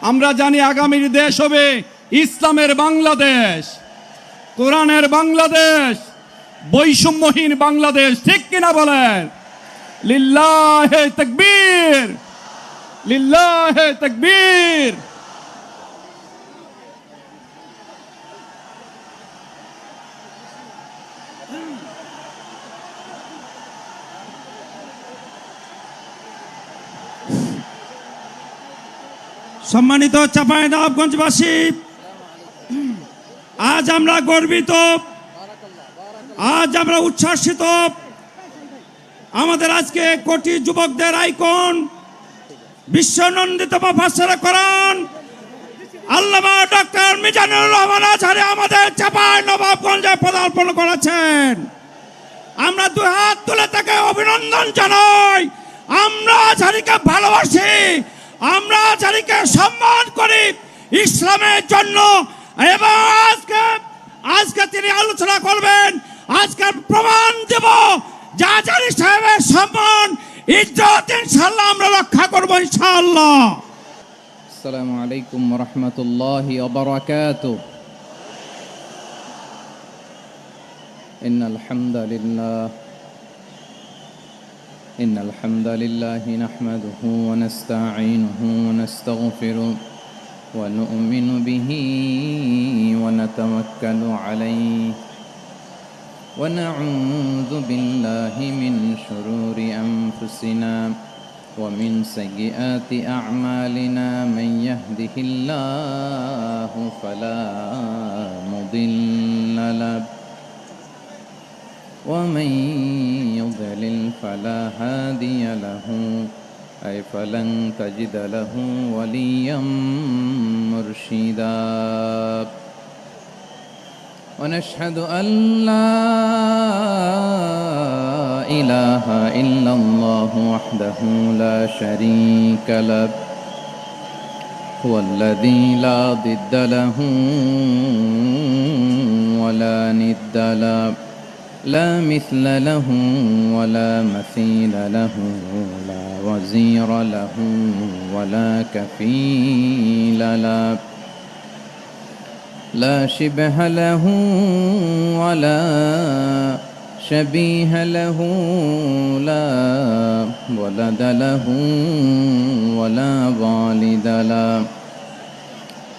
আমরা জানি আগামীর দেশ হবে ইসলামের বাংলাদেশ, কোরআনের বাংলাদেশ, বৈষম্যহীন বাংলাদেশ। ঠিক কিনা বলেন? লিল্লাহে তাকবীর, লিল্লাহে তাকবীর। সম্মানিত চাঁপাইনবাবগঞ্জবাসী, আজ আমরা গর্বিত, আজ আমরা উচ্ছ্বাসিত। আমাদের আজকে কোটি যুবকদের আইকন, বিশ্বনন্দিত মুফাসসিরে কোরআন আল্লামা ডক্টর মিজানুর রহমান আজহারী আমাদের চাঁপাইনবাবগঞ্জে পদার্পণ করেছেন। আমরা দুই হাত তুলে তাকে অভিনন্দন জানাই। আমরা আজহারীকে ভালোবাসি, আমরা আজহারীকে সম্মান করি ইসলামের জন্য। এবং আজকে তিনি আলোচনা করবেন। আজকে প্রমাণ দেব যে আজহারী সাহেবের সম্মান, ইজ্জত ইনশাআল্লাহ আমরা রক্ষা করব ইনশাআল্লাহ। আসসালামু আলাইকুম ওয়া রাহমাতুল্লাহি ওয়া বারাকাতুহু। إن الحمد لله نحمده ونستعينه ونستغفره ونؤمن به ونتوكل عليه ونعوذ بالله من شرور أنفسنا ومن سيئات أعمالنا من يهده الله فلا مضل له ومن يضلل فلا هادي له أي فلن تجد له وليا مرشدا ونشهد أن لا إله إلا الله وحده لا شريك له هو الذي لا ضد له ولا ند له لا مثل له ولا مثيل له لا وزير له ولا كفيل له لا شبه له ولا شبيه له لا ولد له ولا والد له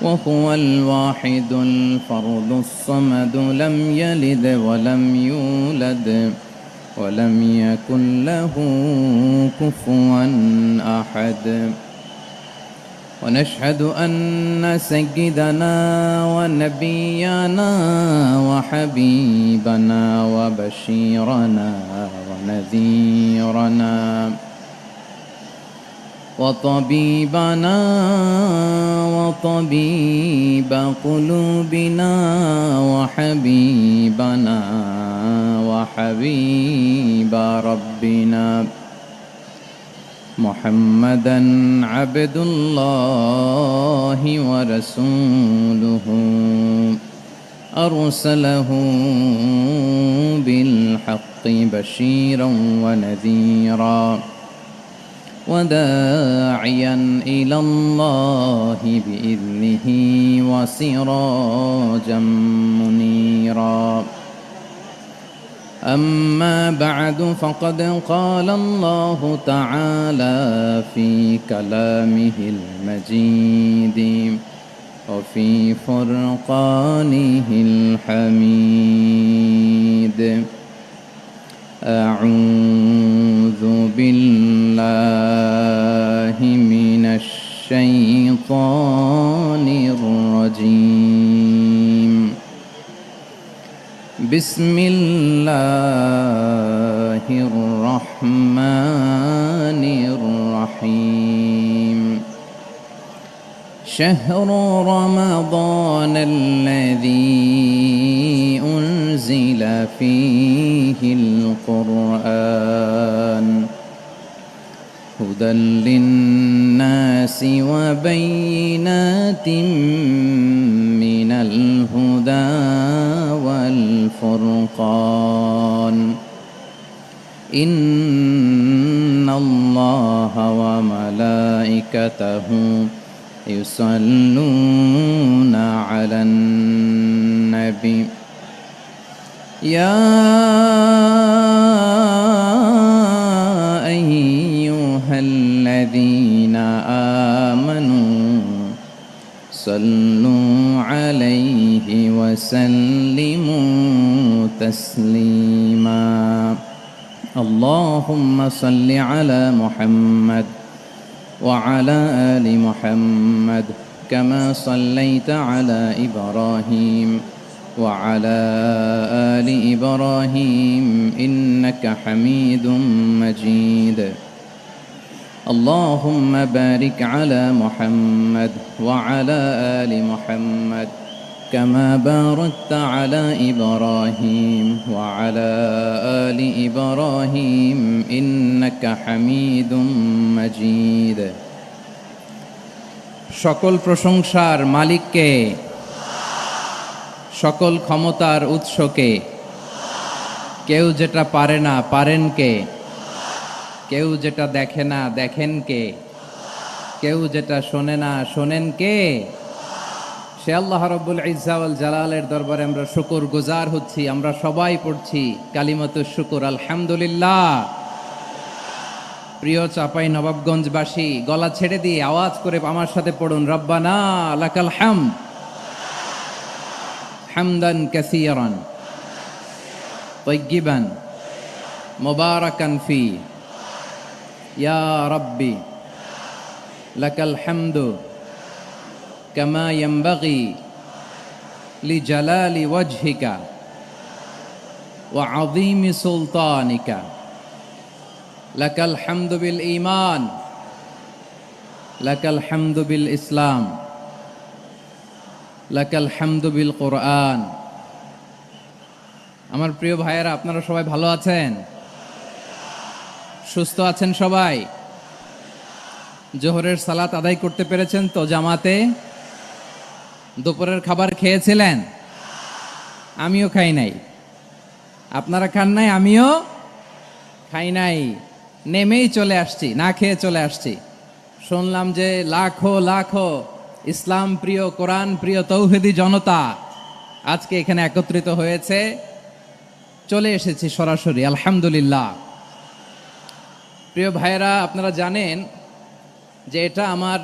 وهو الواحد الفرد الصمد لم يلد ولم يولد ولم يكن له كفوا أحد ونشهد أن سيدنا ونبينا وحبيبنا وبشيرنا ونذيرنا وطبيبنا وطبيب قلوبنا وحبيبنا وحبيب ربنا محمدا عبد الله ورسوله أرسله بالحق بشيرا ونذيرا وداعيا إلى الله بإذنه وسراجا منيرا أما بعد فقد قال الله تعالى في كلامه المجيد وفي فرقانه الحميد أعوذ بالله من الشيطان الرجيم بسم الله الرحمن الرحيم شهر رمضان الذي أنزل فيه القرآن هدى للناس وبينات من الهدى والفرقان إن الله وملائكته يصلون على النبي يا أيها الذين آمنوا صلوا عليه وسلموا تسليما اللهم صل على محمد وعلى آل محمد كما صليت على إبراهيم وعلى آل إبراهيم إنك حميد مجيد اللهم بارك على محمد وعلى آل محمد كما باركت على إبراهيم وعلى آل إبراهيم إنك حميد مجيد সকল প্রশংসার মালিককে সকল ক্ষমতার উৎসকে কেউ যেটা পারে না পারেন কে কেউ যেটা দেখে না দেখেন কে কেউ যেটা শোনে না শোনেন কে সে আল্লাহ রাব্বুল ইজ্জা ওয়াল জালালের দরবারে আমরা শুকর গুজার হচ্ছি আমরা সবাই পড়ছি কালিমাতুশ শুকর আলহামদুলিল্লাহ প্রিয় চাপাই নবাবগঞ্জবাসী গলা ছেড়ে দিয়ে আওয়াজ করে আমার সাথে পড়ুন রব্বানা লাকাল হামদ হামদান কাসীরান তাইয়্যিবান মুবারাকান ফি ইয়া রাব্বি লাকাল হামদু কামা ইয়ানবাগি লিজালালি ওয়াজহিকা ওয়া আযীমি সুলতানিকা লাকাল হামদু বিল ঈমান লাকাল হামদু বিল ইসলাম লাকাল হামদু বিল কোরআন আমার প্রিয় ভাইয়েরা আপনারা সবাই ভালো আছেন সুস্থ আছেন সবাই জোহরের সালাত আদায় করতে পেরেছেন তো জামাতে দুপুরের খাবার খেয়েছিলেন আমিও খাই নাই আপনারা খান নাই আমিও খাই নাই নেমেই চলে আসছি না খেয়ে চলে আসছি শুনলাম যে লাখো লাখো ইসলাম প্রিয় কোরআন প্রিয় তৌহিদি জনতা আজকে এখানে একত্রিত হয়েছে চলে এসেছি সরাসরি আলহামদুলিল্লাহ প্রিয় ভাইয়েরা আপনারা জানেন যে এটা আমার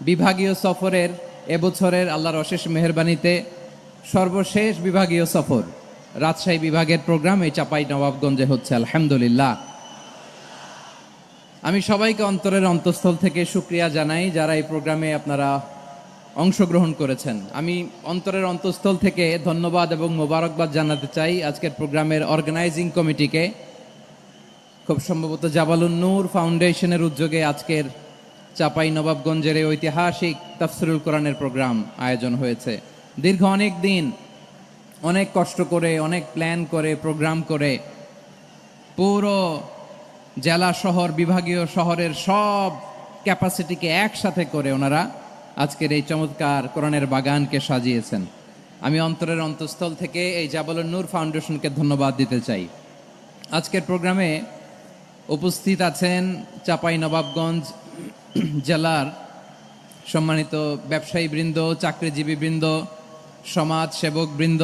বিভাগীয় সফরের এবছরের আল্লাহর অশেষ মেহেরবানিতে সর্বশেষ বিভাগীয় সফর রাজশাহী বিভাগের প্রোগ্রাম এই চাপাই নবাবগঞ্জে হচ্ছে আলহামদুলিল্লাহ আমি সবাইকে অন্তরের অন্তঃস্থল থেকে শুকরিয়া জানাই যারা এই প্রোগ্রামে আপনারা অংশগ্রহণ করেছেন আমি অন্তরের অন্তঃস্থল থেকে ধন্যবাদ এবং মোবারকবাদ জানাতে চাই আজকের প্রোগ্রামের অর্গানাইজিং কমিটিকে খুব সম্ভবত জাবালুন নূর ফাউন্ডেশনের উদ্যোগে আজকের চাপাই নবাবগঞ্জের এই ঐতিহাসিক তাফসিরুল কোরআনের প্রোগ্রাম আয়োজন হয়েছে দীর্ঘ অনেক দিন অনেক কষ্ট করে অনেক প্ল্যান করে প্রোগ্রাম করে পুরো জেলা শহর বিভাগীয় শহরের সব ক্যাপাসিটিকে একসাথে করে ওনারা আজকের এই চমৎকার কোরআনের বাগানকে সাজিয়েছেন আমি অন্তরের অন্তঃস্থল থেকে এই জাবালুন নূর ফাউন্ডেশনকে ধন্যবাদ দিতে চাই আজকের প্রোগ্রামে উপস্থিত আছেন চাপাই নবাবগঞ্জ জেলার সম্মানিত ব্যবসায়ী বৃন্দ চাকরিজীবী বৃন্দ সমাজ সেবক বৃন্দ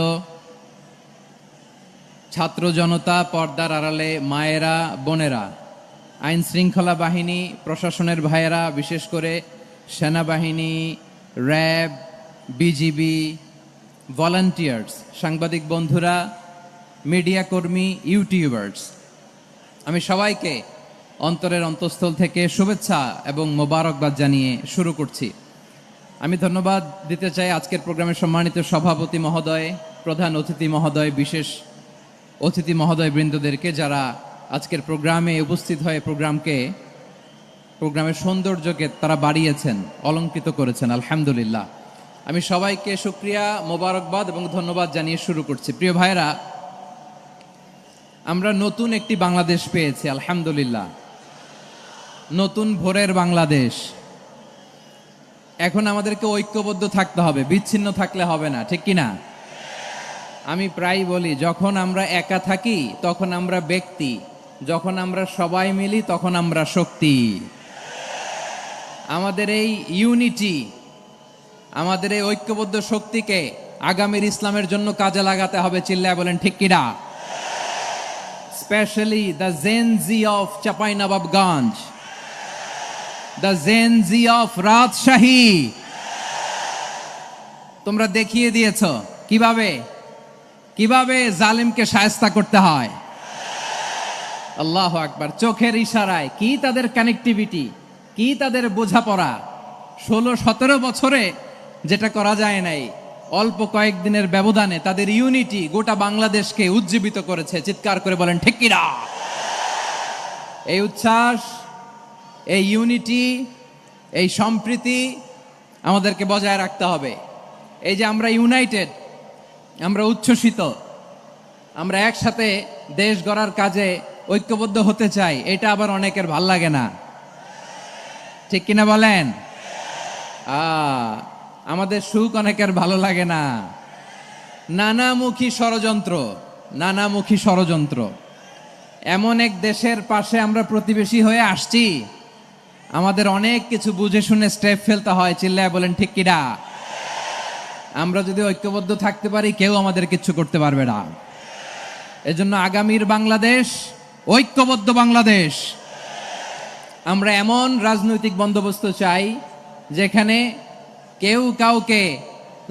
ছাত্র জনতা পর্দার আড়ালে মায়েরা বোনেরা আইন শৃঙ্খলা বাহিনী প্রশাসনের ভাইয়েরা বিশেষ করে সেনাবাহিনী র্যাব বিজিবি ভলান্টিয়ার্স সাংবাদিক বন্ধুরা মিডিয়া কর্মী ইউটিউবার্স আমি সবাইকে অন্তরের অন্তঃস্থল থেকে শুভেচ্ছা এবং মোবারকবাদ জানিয়ে শুরু করছি আমি ধন্যবাদ দিতে চাই আজকের প্রোগ্রামের সম্মানিত সভাপতি মহোদয় প্রধান অতিথি মহোদয় বিশেষ অতিথি মহোদয় বৃন্দদেরকে যারা আজকের প্রোগ্রামে উপস্থিত হয়ে প্রোগ্রামের সৌন্দর্যকে তারা বাড়িয়েছেন অলঙ্কৃত করেছেন আলহামদুলিল্লাহ আমি সবাইকে শুকরিয়া মোবারকবাদ এবং ধন্যবাদ জানিয়ে শুরু করছি প্রিয় ভাইরা আমরা নতুন একটি বাংলাদেশ পেয়েছি আলহামদুলিল্লাহ নতুন ভোরের বাংলাদেশ এখন আমাদেরকে ঐক্যবদ্ধ থাকতে হবে বিচ্ছিন্ন থাকলে হবে না ঠিক কি না আমি প্রায় বলি যখন আমরা একা থাকি তখন আমরা ব্যক্তি যখন আমরা সবাই মিলি তখন আমরা শক্তি আমাদের এই ইউনিটি, আমাদের এই ঐক্যবদ্ধ শক্তিকে আগামীর ইসলামের জন্য কাজে লাগাতে হবে। চিল্লায় বলেন ঠিক কিনা? Specially the Gen Z of Chapainawabganj, the Gen Z of Rajshahi, তোমরা দেখিয়ে দিয়েছ কিভাবে কিভাবে জালিমকে শায়েস্তা করতে হয়। আল্লাহু আকবার। চোখের ইশারায় কি তাদের কানেক্টিভিটি, কি তাদের বোঝাপড়া। 16-17 বছরে যেটা করা যায় নাই, অল্প কয়েকদিনের ব্যবধানে তাদের ইউনিটি গোটা বাংলাদেশকে উজ্জীবিত করেছে। চিৎকার করে বলেন ঠিক কিনা? এই উচ্ছ্বাস, এই ইউনিটি, এই সম্প্রীতি আমাদেরকে বজায় রাখতে হবে। এই যে আমরা ইউনাইটেড, আমরা উচ্ছ্বসিত, আমরা একসাথে দেশ গড়ার কাজে ঐক্যবদ্ধ হতে চাই, এটা আবার অনেকের ভাল লাগে না। ঠিক কিনা বলেন? আমাদের সুখ অনেকের ভালো লাগে না। নানামুখী ষড়যন্ত্র, নানামুখী ষড়যন্ত্র। এমন এক দেশের পাশে আমরা প্রতিবেশী হয়ে আসছি, আমাদের অনেক কিছু বুঝে শুনে স্টেপ ফেলতে হয়। চিল্লায় বলেন ঠিক কিনা? আমরা যদি ঐক্যবদ্ধ থাকতে পারি, কেউ আমাদের কিচ্ছু করতে পারবে না। এজন্য আগামীর বাংলাদেশ ঐক্যবদ্ধ বাংলাদেশ। আমরা এমন রাজনৈতিক বন্দোবস্ত চাই যেখানে কেউ কাউকে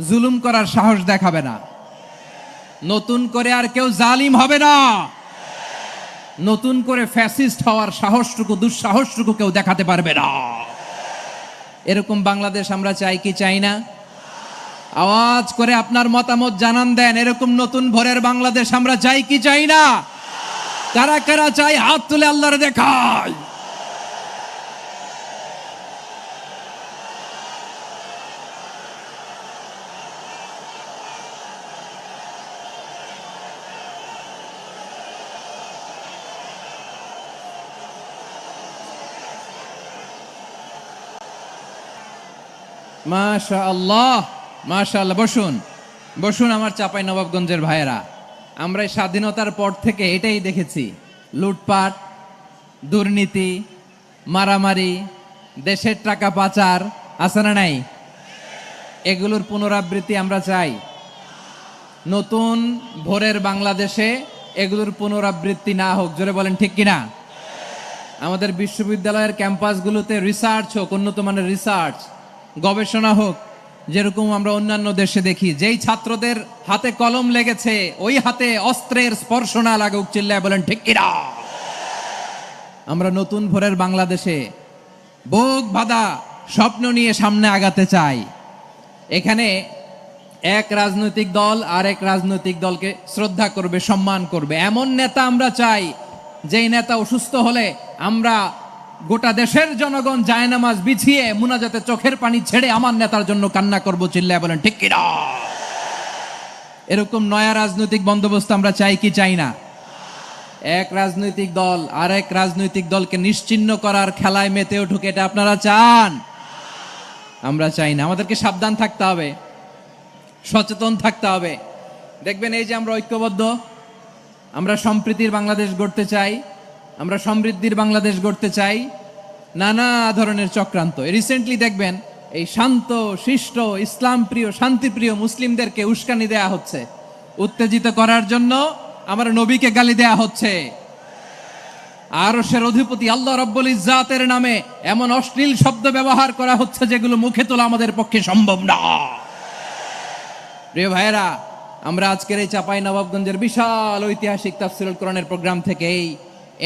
জুলুম করার সাহস দেখাবে না। নতুন করে আর কেউ জালিম হবে না। নতুন করে ফ্যাসিস্ট হওয়ার সাহসটুকু, দুঃসাহসটুকু কেউ দেখাতে পারবে না। এরকম বাংলাদেশ আমরা চাই কি চাই না? আওয়াজ করে আপনার মতামত জানান দেন। এরকম নতুন ভোরের বাংলাদেশ আমরা চাই কি চাই না? কারা কারা চাই হাত তুলে আল্লাহরে দেখায়। মাশাআল্লাহ, মাশাআল্লাহ। বসুন, বসুন আমার চাঁপাইনবাবগঞ্জের ভাইয়েরা। আমরা এই স্বাধীনতার পর থেকে এটাই দেখেছি, লুটপাট, দুর্নীতি, মারামারি, দেশের টাকা পাচার, আছে না নাই? এগুলোর পুনরাবৃত্তি আমরা চাই। নতুন ভোরের বাংলাদেশে এগুলোর পুনরাবৃত্তি না হোক। জোরে বলেন ঠিক কিনা? আমাদের বিশ্ববিদ্যালয়ের ক্যাম্পাসগুলোতে রিসার্চ হোক, উন্নত মানের রিসার্চ, গবেষণা হোক, যেরকম আমরা অন্যান্য দেশে দেখি। যেই ছাত্রদের হাতে কলম লেগেছে, ওই হাতে অস্ত্রের স্পর্শ না লাগুক। চিল্লায় বলেন ঠিক কিনা? আমরা নতুন ভোরের বাংলাদেশে বুক বাঁধা স্বপ্ন নিয়ে সামনে আগাতে চাই। এখানে এক রাজনৈতিক দল আর এক রাজনৈতিক দলকে শ্রদ্ধা করবে, সম্মান করবে, এমন নেতা আমরা চাই যেই নেতা অসুস্থ হলে আমরা গোটা দেশের জনগণ জায়নামাজ বিছিয়ে মুনাজাতে চোখের পানি ছেড়ে আমার নেতার জন্য কান্না করব। চিল্লায় বলেন ঠিক কিনা? এরকম নয়া রাজনৈতিক বন্দোবস্ত আমরা চাই কি চাই না? এক রাজনৈতিক দল আর এক রাজনৈতিক দলকে নিশ্চিহ্ন করার খেলায় মেতে উঠুক, এটা আপনারা চান? আমরা চাই না। আমাদেরকে সাবধান থাকতে হবে, সচেতন থাকতে হবে। দেখবেন এই যে আমরা ঐক্যবদ্ধ, আমরা সম্প্রীতির বাংলাদেশ গড়তে চাই, আমরা সমৃদ্ধির বাংলাদেশ গড়তে চাই। নানা ধরনের চক্রান্ত, রিসেন্টলি দেখবেন এই শান্ত শিষ্ট ইসলাম প্রিয় শান্তিপ্রিয় মুসলিমদেরকে উস্কানি দেয়া হচ্ছে, উত্তেজিত করার জন্য আমার নবীকে গালি দেয়া হচ্ছে। আরশের অধিপতি আল্লাহ রাব্বুল ইজ্জাতের নামে এমন অশ্লীল শব্দ ব্যবহার করা হচ্ছে যেগুলো মুখে তোলা আমাদের পক্ষে সম্ভব না। প্রিয় ভাইয়েরা, আমরা আজকের এই চাঁপাইনবাবগঞ্জের বিশাল ঐতিহাসিক তাফসীরুল কোরআনের প্রোগ্রাম থেকে এই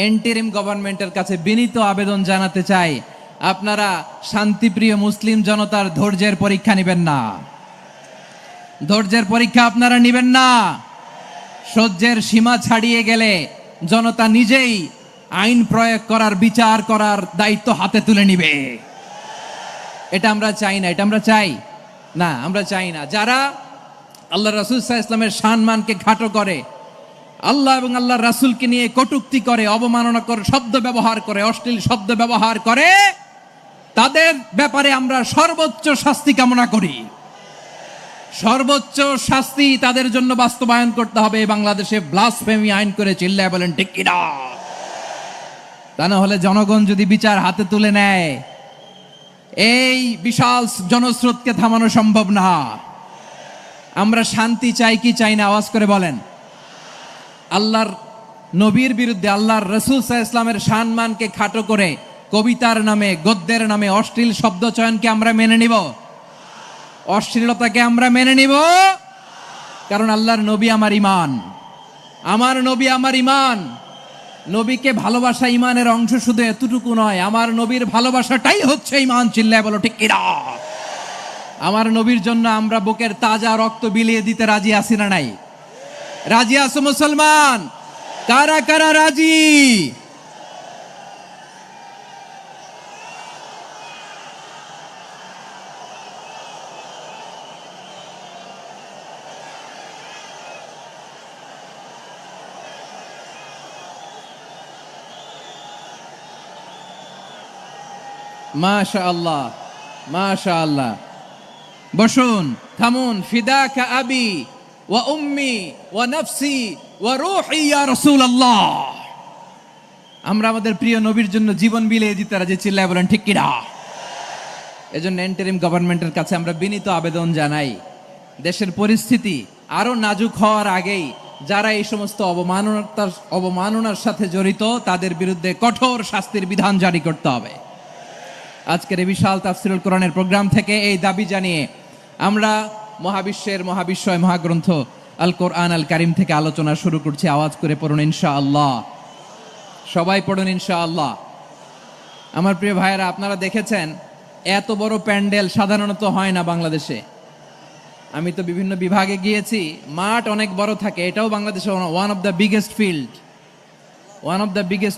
এন্টিরিম গভর্নমেন্টের কাছে বিনীত আবেদন জানাতে চাই, আপনারা শান্তিপ্রিয় মুসলিম জনতার ধৈর্যের পরীক্ষা নেবেন না। ধৈর্যের পরীক্ষা আপনারা নেবেন না। সহ্যের সীমা ছাড়িয়ে গেলে জনতা নিজেই আইন প্রয়োগ করার, বিচার করার দায়িত্ব হাতে তুলে নিবে। এটা আমরা চাই না। এটা আমরা চাই না, আমরা চাই না। যারা আল্লাহ রাসূল সাল্লাল্লাহু আলাইহি ওয়াসাল্লামের সম্মানকে খাটো করে, আল্লাহ এবং আল্লাহর রাসূলকে নিয়ে কটূক্তি করে, অবমাননাকর শব্দ ব্যবহার করে, অশ্লীল শব্দ ব্যবহার করে, তাদের ব্যাপারে আমরা সর্বোচ্চ শাস্তি কামনা করি। সর্বোচ্চ শাস্তি তাদের জন্য বাস্তবায়ন করতে হবে। বাংলাদেশে ব্লাসফেমি আইন করে। চিল্লায় বলেন ঠিক কিনা? তা না হলে জনগণ যদি বিচার হাতে তুলে নেয়, এই বিশাল জনস্রোতকে থামানো সম্ভব না। আমরা শান্তি চাই কি চাই না, আওয়াজ করে বলেন। আল্লাহর নবীর বিরুদ্ধে, আল্লাহর রাসূল সাল্লাল্লাহু আলাইহি ইসলামের সম্মানকে খাটো করে কবিতার নামে, গদ্যের নামে অশ্লীল শব্দ চয়নকে আমরা মেনে নিব? অশ্লীলতাকে আমরা মেনে নিব? কারণ আল্লাহর নবী আমার ঈমান, আমার নবী আমার ঈমান। নবীকে ভালোবাসা ঈমানের অংশ শুধু এতটুকু নয়, আমার নবীর ভালোবাসাটাই হচ্ছে ঈমান। চিল্লায় বলো ঠিক কিনা? আমার নবীর জন্য আমরা বুকের তাজা রক্ত বিলিয়ে দিতে রাজি আছি না নাই? রাজি আছো মুসলমান? কারা কারা রাজি? মাশাআল্লাহ, মাশাআল্লাহ। বসুন, থামুন। ফিদাকা আবি ওয়া উম্মি ওয়া নাফসি ওয়া রূহি ইয়া রাসূলুল্লাহ। আমরা আমাদের প্রিয় নবীর জন্য জীবন বিলিয়ে দিতে রাজি। চিল্লায় বলেন ঠিক কিনা? এজন্য ইন্টারিম গভর্নমেন্টের কাছে আমরা বিনীত আবেদন জানাই, দেশের পরিস্থিতি আরো নাজুক হওয়ার আগেই যারা এই সমস্ত অবমাননার সাথে জড়িত তাদের বিরুদ্ধে কঠোর শাস্তির বিধান জারি করতে হবে। আজকের এই বিশাল তাফসীরুল কোরআনের প্রোগ্রাম থেকে এই দাবি জানিয়ে আমরা মহাবিশ্বের মহাবিশ্বয় মহাগ্রন্থ আল কোরআন আল কারিম থেকে আলোচনা শুরু করছি। আওয়াজ করে পড়ুন ইনশাআল্লাহ। সবাই পড়ুন ইনশাআল্লাহ। আমার প্রিয় ভাইয়েরা, আপনারা দেখেছেন এত বড় প্যান্ডেল সাধারণত হয় না বাংলাদেশে। আমি তো বিভিন্ন বিভাগে গিয়েছি, মাঠ অনেক বড় থাকে। এটাও বাংলাদেশে one of the biggest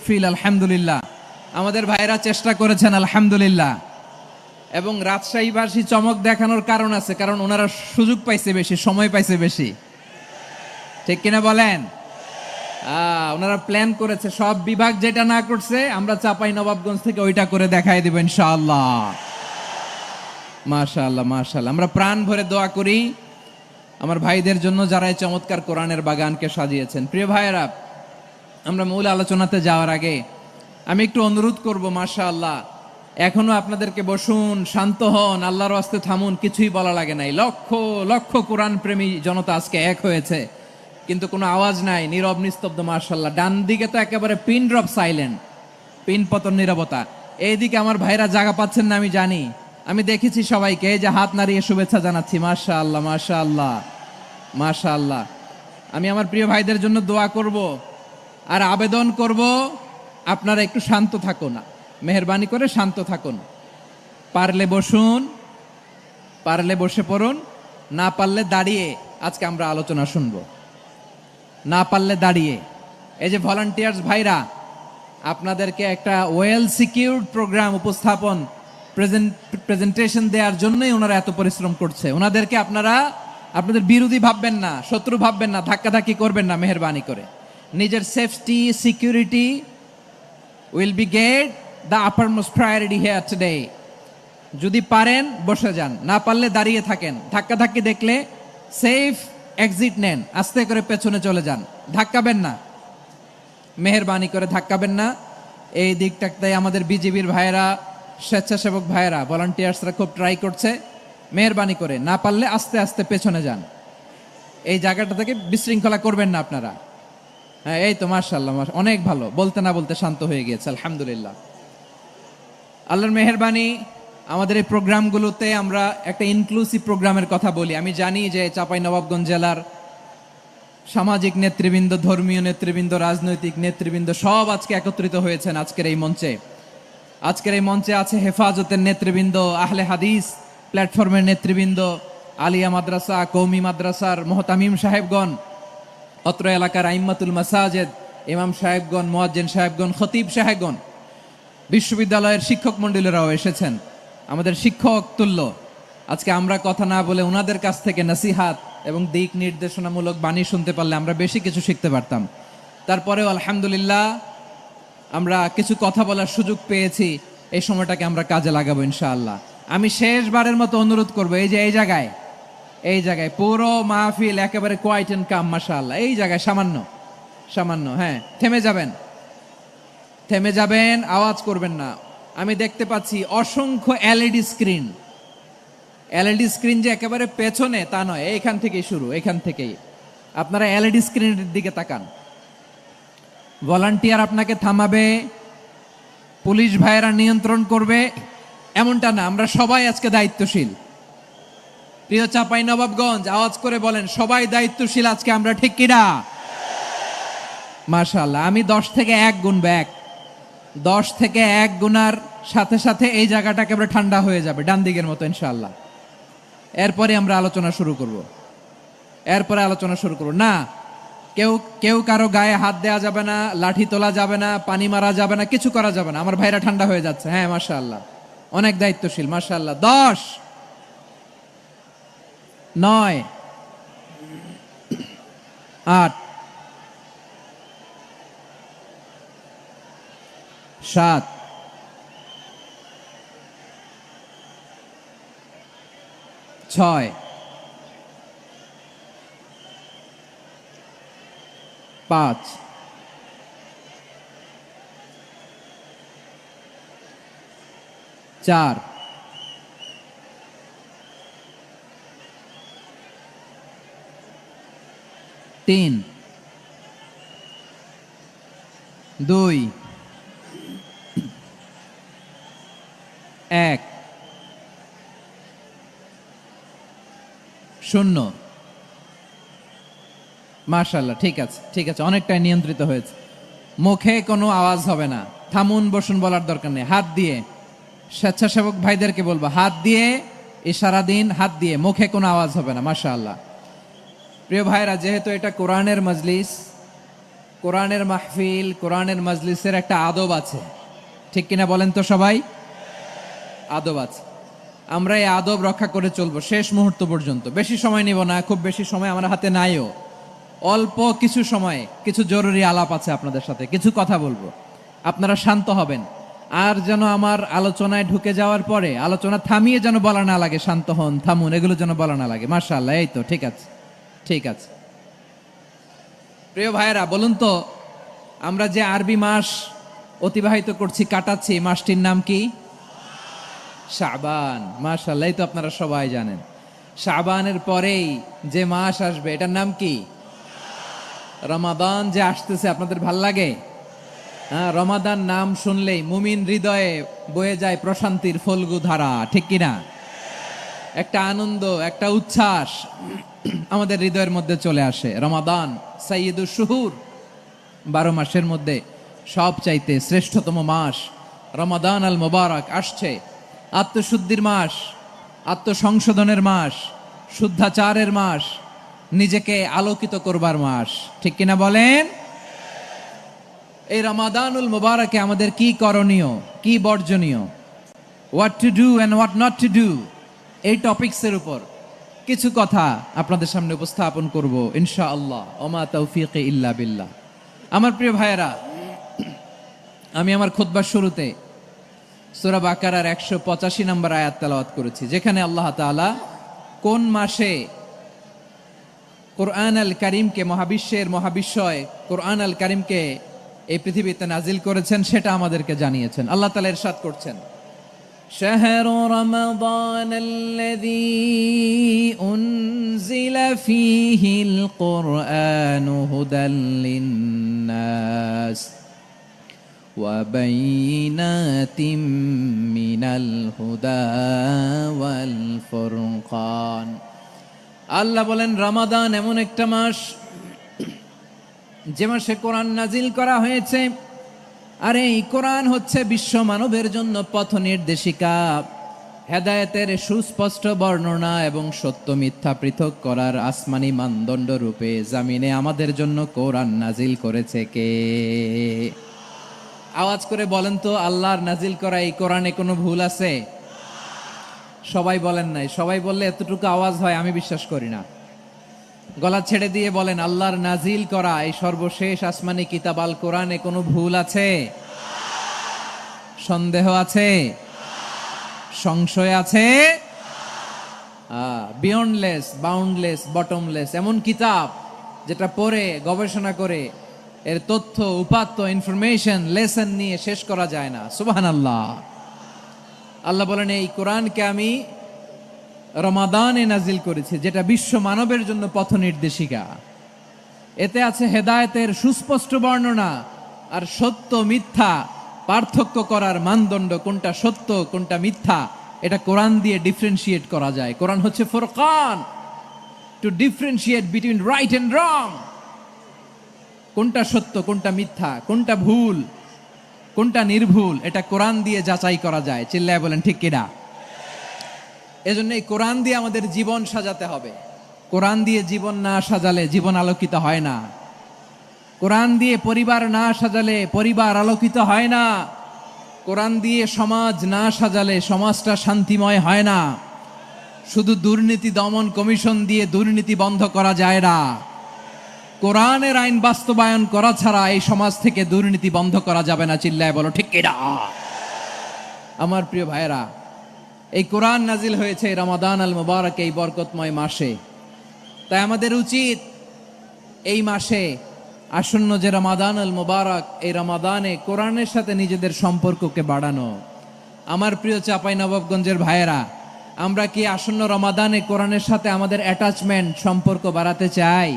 field. আলহামদুলিল্লাহ, আমাদের ভাইরা চেষ্টা করেছেন আলহামদুলিল্লাহ। এবং রাজশাহীবাসী চমক দেখানোর কারণ আছে, কারণ ওনারা সুযোগ পাইছে বেশি, সময় পাইছে বেশি। ঠিক কিনা বলেন? ওনারা প্ল্যান করেছে, সব বিভাগ যেটা না করছে আমরা চাপাই নবাবগঞ্জ থেকে ওইটা করে দেখাই দেব ইনশাআল্লাহ। মাশাআল্লাহ, মাশাআল্লাহ। আমরা প্রাণ ভরে দোয়া করি আমার ভাইদের জন্য যারা এই চমৎকার কোরআনের বাগানকে সাজিয়েছেন। প্রিয় ভাইয়েরা, আমরা মূল আলোচনাতে যাওয়ার আগে আমি একটু অনুরোধ করব, মাশাআল্লাহ, এখনো আপনাদেরকে বসুন, শান্ত হন, আল্লাহর ওয়াস্তে থামুন, কিছুই বলা লাগে নাই। লক্ষ লক্ষ কোরআন প্রেমী জনতা আজকে এক হয়েছে, কিন্তু কোনো আওয়াজ নাই, নীরব নিস্তব্ধ। মাশাআল্লাহ, ডান দিকে তো একেবারে পিন ড্রপ সাইলেন্ট, পিন পতন নীরবতা। এইদিকে আমার ভাইরা জায়গা পাচ্ছেন না আমি জানি, আমি দেখেছি সবাইকে, এই যে হাত নাড়িয়ে শুভেচ্ছা জানাচ্ছি। মাশাআল্লাহ, মাশাআল্লাহ, মাশাআল্লাহ। আমি আমার প্রিয় ভাইদের জন্য দোয়া করব আর আবেদন করব, আপনারা একটু শান্ত থাকুন, মেহেরবানি করে শান্ত থাকুন। পারলে বসুন, পারলে বসে পড়ুন, না পারলে দাঁড়িয়ে আজকে আমরা আলোচনা শুনব। না পারলে দাঁড়িয়ে। এই যে ভলান্টিয়ার্স ভাইরা, আপনাদেরকে একটা ওয়েল সিকিউরড প্রোগ্রাম উপস্থাপন প্রেজেন্টেশন দেওয়ার জন্যই ওনারা এত পরিশ্রম করছে। ওনাদেরকে আপনারা আপনাদের বিরোধী ভাববেন না, শত্রু ভাববেন না, ধাক্কাধাক্কি করবেন না, মেহেরবানি করে। নিজের safety, security will be get the uppermost priority here today. যদি পারেন বসে যান, না পারলে দাঁড়িয়ে থাকেন। ধাক্কাধাক্কি দেখলে সেফ এক্সিট নেন, আস্তে করে পেছনে চলে যান, ধাক্কাবেন না, মেহেরবানি করে ধাক্কাবেন না। এই দিকটাতে আমাদের বিজিবির ভাইয়েরা, স্বেচ্ছাসেবক ভাইয়েরা, ভলান্টিয়ার্সরা খুব ট্রাই করছে। মেহেরবানি করে না পারলে আস্তে আস্তে পেছনে যান, এই জায়গাটা থেকে বিশৃঙ্খলা করবেন না আপনারা। হ্যাঁ, এই তো মাশাআল্লাহ, অনেক ভালো, বলতে না বলতে শান্ত হয়ে গিয়েছে, আলহামদুলিল্লাহ। আল্লাহর মেহেরবানি, আমাদের এই প্রোগ্রামগুলোতে আমরা একটা ইনক্লুসিভ প্রোগ্রামের কথা বলি। আমি জানি যে চাঁপাইনবাবগঞ্জ জেলার সামাজিক নেতৃবৃন্দ, ধর্মীয় নেতৃবৃন্দ, রাজনৈতিক নেতৃবৃন্দ সব আজকে একত্রিত হয়েছেন আজকের এই মঞ্চে। আজকের এই মঞ্চে আছে হেফাজতের নেতৃবৃন্দ, আহলে হাদিস প্ল্যাটফর্মের নেতৃবৃন্দ, আলিয়া মাদ্রাসা, কৌমি মাদ্রাসার মোহতামিম সাহেবগণ, অত্র এলাকার আইম্মাতুল মাসাজেদ, ইমাম সাহেবগণ, মুয়াজ্জিন সাহেবগণ, খতিব সাহেবগণ, বিশ্ববিদ্যালয়ের শিক্ষক মণ্ডলীরাও এসেছেন, আমাদের শিক্ষক তুল্য। আজকে আমরা কথা না বলে ওনাদের কাছ থেকে নসিহাত এবং দিক নির্দেশনামূলক বাণী শুনতে পারলে আমরা বেশি কিছু শিখতে পারতাম। তারপরেও আলহামদুলিল্লাহ আমরা কিছু কথা বলার সুযোগ পেয়েছি, এই সময়টাকে আমরা কাজে লাগাবো ইনশাআল্লাহ। আমি শেষবারের মতো অনুরোধ করবো, এই যে এই জায়গায় পুরো মাহফিল একেবারে কোয়াইট এন্ড কাম, মাশাআল্লাহ। এই জায়গায় সামান্য, হ্যাঁ, থেমে যাবেন, আওয়াজ করবেন না। আমি দেখতে পাচ্ছি অসংখ্য এলইডি স্ক্রিন। এলইডি স্ক্রিন যে একেবারে পেছনে তা নয়, এইখান থেকেই শুরু, এখান থেকেই। আপনারা এলইডি স্ক্রিনের দিকে তাকান। ভলান্টিয়ার আপনাকে থামাবে, পুলিশ ভাইয়েরা নিয়ন্ত্রণ করবে, এমনটা না। আমরা সবাই আজকে দায়িত্বশীল। প্রিয় চাঁপাইনবাবগঞ্জ, আওয়াজ করে বলেন সবাই দায়িত্বশীল আজকে আমরা, ঠিক কিনা? মাশাআল্লাহ। আমি 10 থেকে 1 গুনবো। 10 থেকে 1 গুনার সাথে সাথে এই জায়গাটা একেবারে ঠান্ডা হয়ে যাবে, ডান দিকের মতো ইনশাআল্লাহ। এরপরে আমরা আলোচনা শুরু করব। না, কেউ কারো গায়ে হাত দেওয়া যাবে না, লাঠি তোলা যাবে না, পানি মারা যাবে না, কিছু করা যাবে না। আমার ভাইরা ঠান্ডা হয়ে যাচ্ছে। হ্যাঁ মাশাআল্লাহ, অনেক দায়িত্বশীল মাশাআল্লাহ। 10, 9, 8, 7, 6, 5, 4, 3, 2, 1, 0। মাশাআল্লাহ, ঠিক আছে, অনেকটাই নিয়ন্ত্রিত হয়েছে। মুখে কোনো আওয়াজ হবে না। থামুন, বসুন বলার দরকার নেই। হাত দিয়ে, স্বেচ্ছাসেবক ভাইদেরকে বলবো, হাত দিয়ে ইশারা দিন, হাত দিয়ে, মুখে কোনো আওয়াজ হবে না। মাশাআল্লাহ। প্রিয় ভাইরা, যেহেতু এটা কোরআনের মজলিস, কোরআনের মাহফিল, কোরআনের মজলিসের একটা আদব আছে, ঠিক কিনা বলেন তো সবাই? আদব আছে। আমরা এই আদব রক্ষা করে চলবো শেষ মুহূর্ত পর্যন্ত। বেশি সময় নিব না, খুব বেশি সময় আমার হাতে নাইও। অল্প কিছু সময় কিছু জরুরি আলাপ আছে আপনাদের সাথে, কিছু কথা বলবো। আপনারা শান্ত হবেন। আর যেন আমার আলোচনায় ঢুকে যাওয়ার পরে আলোচনা থামিয়ে যেন বলা না লাগে শান্ত হন, থামুন, এগুলো যেন বলা না লাগে। মাশাআল্লাহ, এই তো ঠিক আছে। প্রিয় ভাইয়েরা, বলুন তো, আমরা যে আরবি মাস অতিবাহিত করছি, কাটাচ্ছি, মাসটির নাম কি? শাবান। মাশাআল্লাহ, এই তো আপনারা সবাই জানেন। শাবানের পরেই যে মাস আসবে এটার নাম কি? রমাদান যে আসতেছে, আপনাদের ভাল লাগে? হ্যাঁ, রমাদান নাম শুনলেই মুমিন হৃদয়ে বয়ে যায় প্রশান্তির ফল্গু ধারা, ঠিক কিনা? একটা আনন্দ, একটা উচ্ছ্বাস আমাদের হৃদয়ের মধ্যে চলে আসে। রমাদান সাইয়্যিদুশ শুহুর, 12 মাসের মধ্যে সব চাইতে শ্রেষ্ঠতম মাস রমাদান আল মুবারক আসছে। আত্মশুদ্ধির মাস, আত্মসংশোধনের মাস, শুদ্ধাচারের মাস, নিজেকে আলোকিত করবার মাস, ঠিক কিনা বলেন? এই রমাদানুল মুবারকে আমাদের কি করণীয়, কি বর্জনীয়, what to do and what not to do, এই টপিকসের উপর কিছু কথা আপনাদের সামনে উপস্থাপন করব ইনশাআল্লাহ। ওমা তাওফীকি ইল্লা বিল্লাহ। আমার প্রিয় ভাইয়েরা, আমি আমার খুতবার শুরুতে সূরা বাকারার 185 নম্বর আয়াত তেলাওয়াত করেছি, যেখানে আল্লাহ তাআলা কোন মাসে কোরআন আল কারীমকে, মহাবিশ্বের মহাবিশ্বয় কোরআন আল কারীমকে এই পৃথিবীতে নাজিল করেছেন সেটা আমাদেরকে জানিয়েছেন। আল্লাহ তাআলা ইরশাদ করছেন, শাহরু রমাদান আল্লাযী উনজিলা ফীহিল কুরআনু হুদাল লিন্নাস ওয়া বাইয়িনাতিম মিনাল হুদা ওয়াল ফুরকান। আল্লাহ বলেন, রমাদান এমন একটা মাস যে মাসে কোরআন নাজিল করা হয়েছে। আর এই কোরআন হচ্ছে বিশ্ব মানবের জন্য পথ নির্দেশিকা, হেদায়েতের সুস্পষ্ট বর্ণনা এবং সত্য মিথ্যা পৃথক করার আসমানি মানদণ্ড রূপে জামিনে আমাদের জন্য কোরআন নাজিল করেছে কে? আওয়াজ করে বলেন তো, আল্লাহর নাজিল করা এই কোরআনে কোনো ভুল আছে? সবাই বলেন নাই। সবাই বললে এতটুকু আওয়াজ হয় আমি বিশ্বাস করি না। গলা ছেড়ে দিয়ে বলেন, আল্লাহর নাজিল করা এই সর্বশেষ আসমানি কিতাব আল কোরআনে কোনো ভুল আছে? সন্দেহ আছে? সংশয় আছে? বিয়ন্ডলেস, বাউন্ডলেস, বটমলেস, এমন কিতাব যেটা পড়ে গবেষণা করে এর তথ্য, উপাত্ত, ইনফরমেশন, লেসন নিয়ে শেষ করা যায় না। সুবহানাল্লাহ। আল্লাহ বলেন এই কোরআনকে আমি রমাদানে নাজিল করেছি, যেটা বিশ্ব মানবের জন্য পথ নির্দেশিকা। এতে আছে হেদায়েতের সুস্পষ্ট বর্ণনা, আর সত্য মিথ্যা পার্থক্য করার মানদণ্ড, কোনটা সত্য কোনটা মিথ্যা, এটা কোরআন দিয়ে ডিফারেন্সিয়েট করা যায়। কোরআন হচ্ছে ফুরকান, to differentiate between right and wrong. কোনটা সত্য কোনটা মিথ্যা, কোনটা ভুল কোনটা নির্ভুল, এটা কোরআন দিয়ে যাচাই করা যায়। চিল্লায় বলেন ঠিক কিনা? এজন্য এই কোরআন দিয়ে আমাদের জীবন সাজাতে হবে। কোরআন দিয়ে জীবন না সাজালে জীবন আলোকিত হয় না। কোরআন দিয়ে পরিবার না সাজালে পরিবার আলোকিত হয় না। কোরআন দিয়ে সমাজ না সাজালে সমাজটা শান্তিময় হয় না। শুধু দুর্নীতি দমন কমিশন দিয়ে দুর্নীতি বন্ধ করা যায় না। কোরআনের আইন বাস্তবায়ন করা ছাড়া এই সমাজ থেকে দুর্নীতি বন্ধ করা যাবে না। চিল্লায় বলো ঠিক কিনা? আমার প্রিয় ভাইরা, এই কোরআন নাজিল হয়েছে রমাদান আল মুবারক, এই বরকতময় মাসে। তাই আমাদের উচিত এই মাসে আসন্ন যে রমাদান আল মুবারক, এই রমাদানে কোরআনের সাথে নিজেদের সম্পর্ককে বাড়ানো। আমার প্রিয় চাঁপাইনবাবগঞ্জের ভাইয়েরা, আমরা কি আসন্ন রমাদানে কোরআনের সাথে আমাদের অ্যাটাচমেন্ট সম্পর্ক বাড়াতে চাই?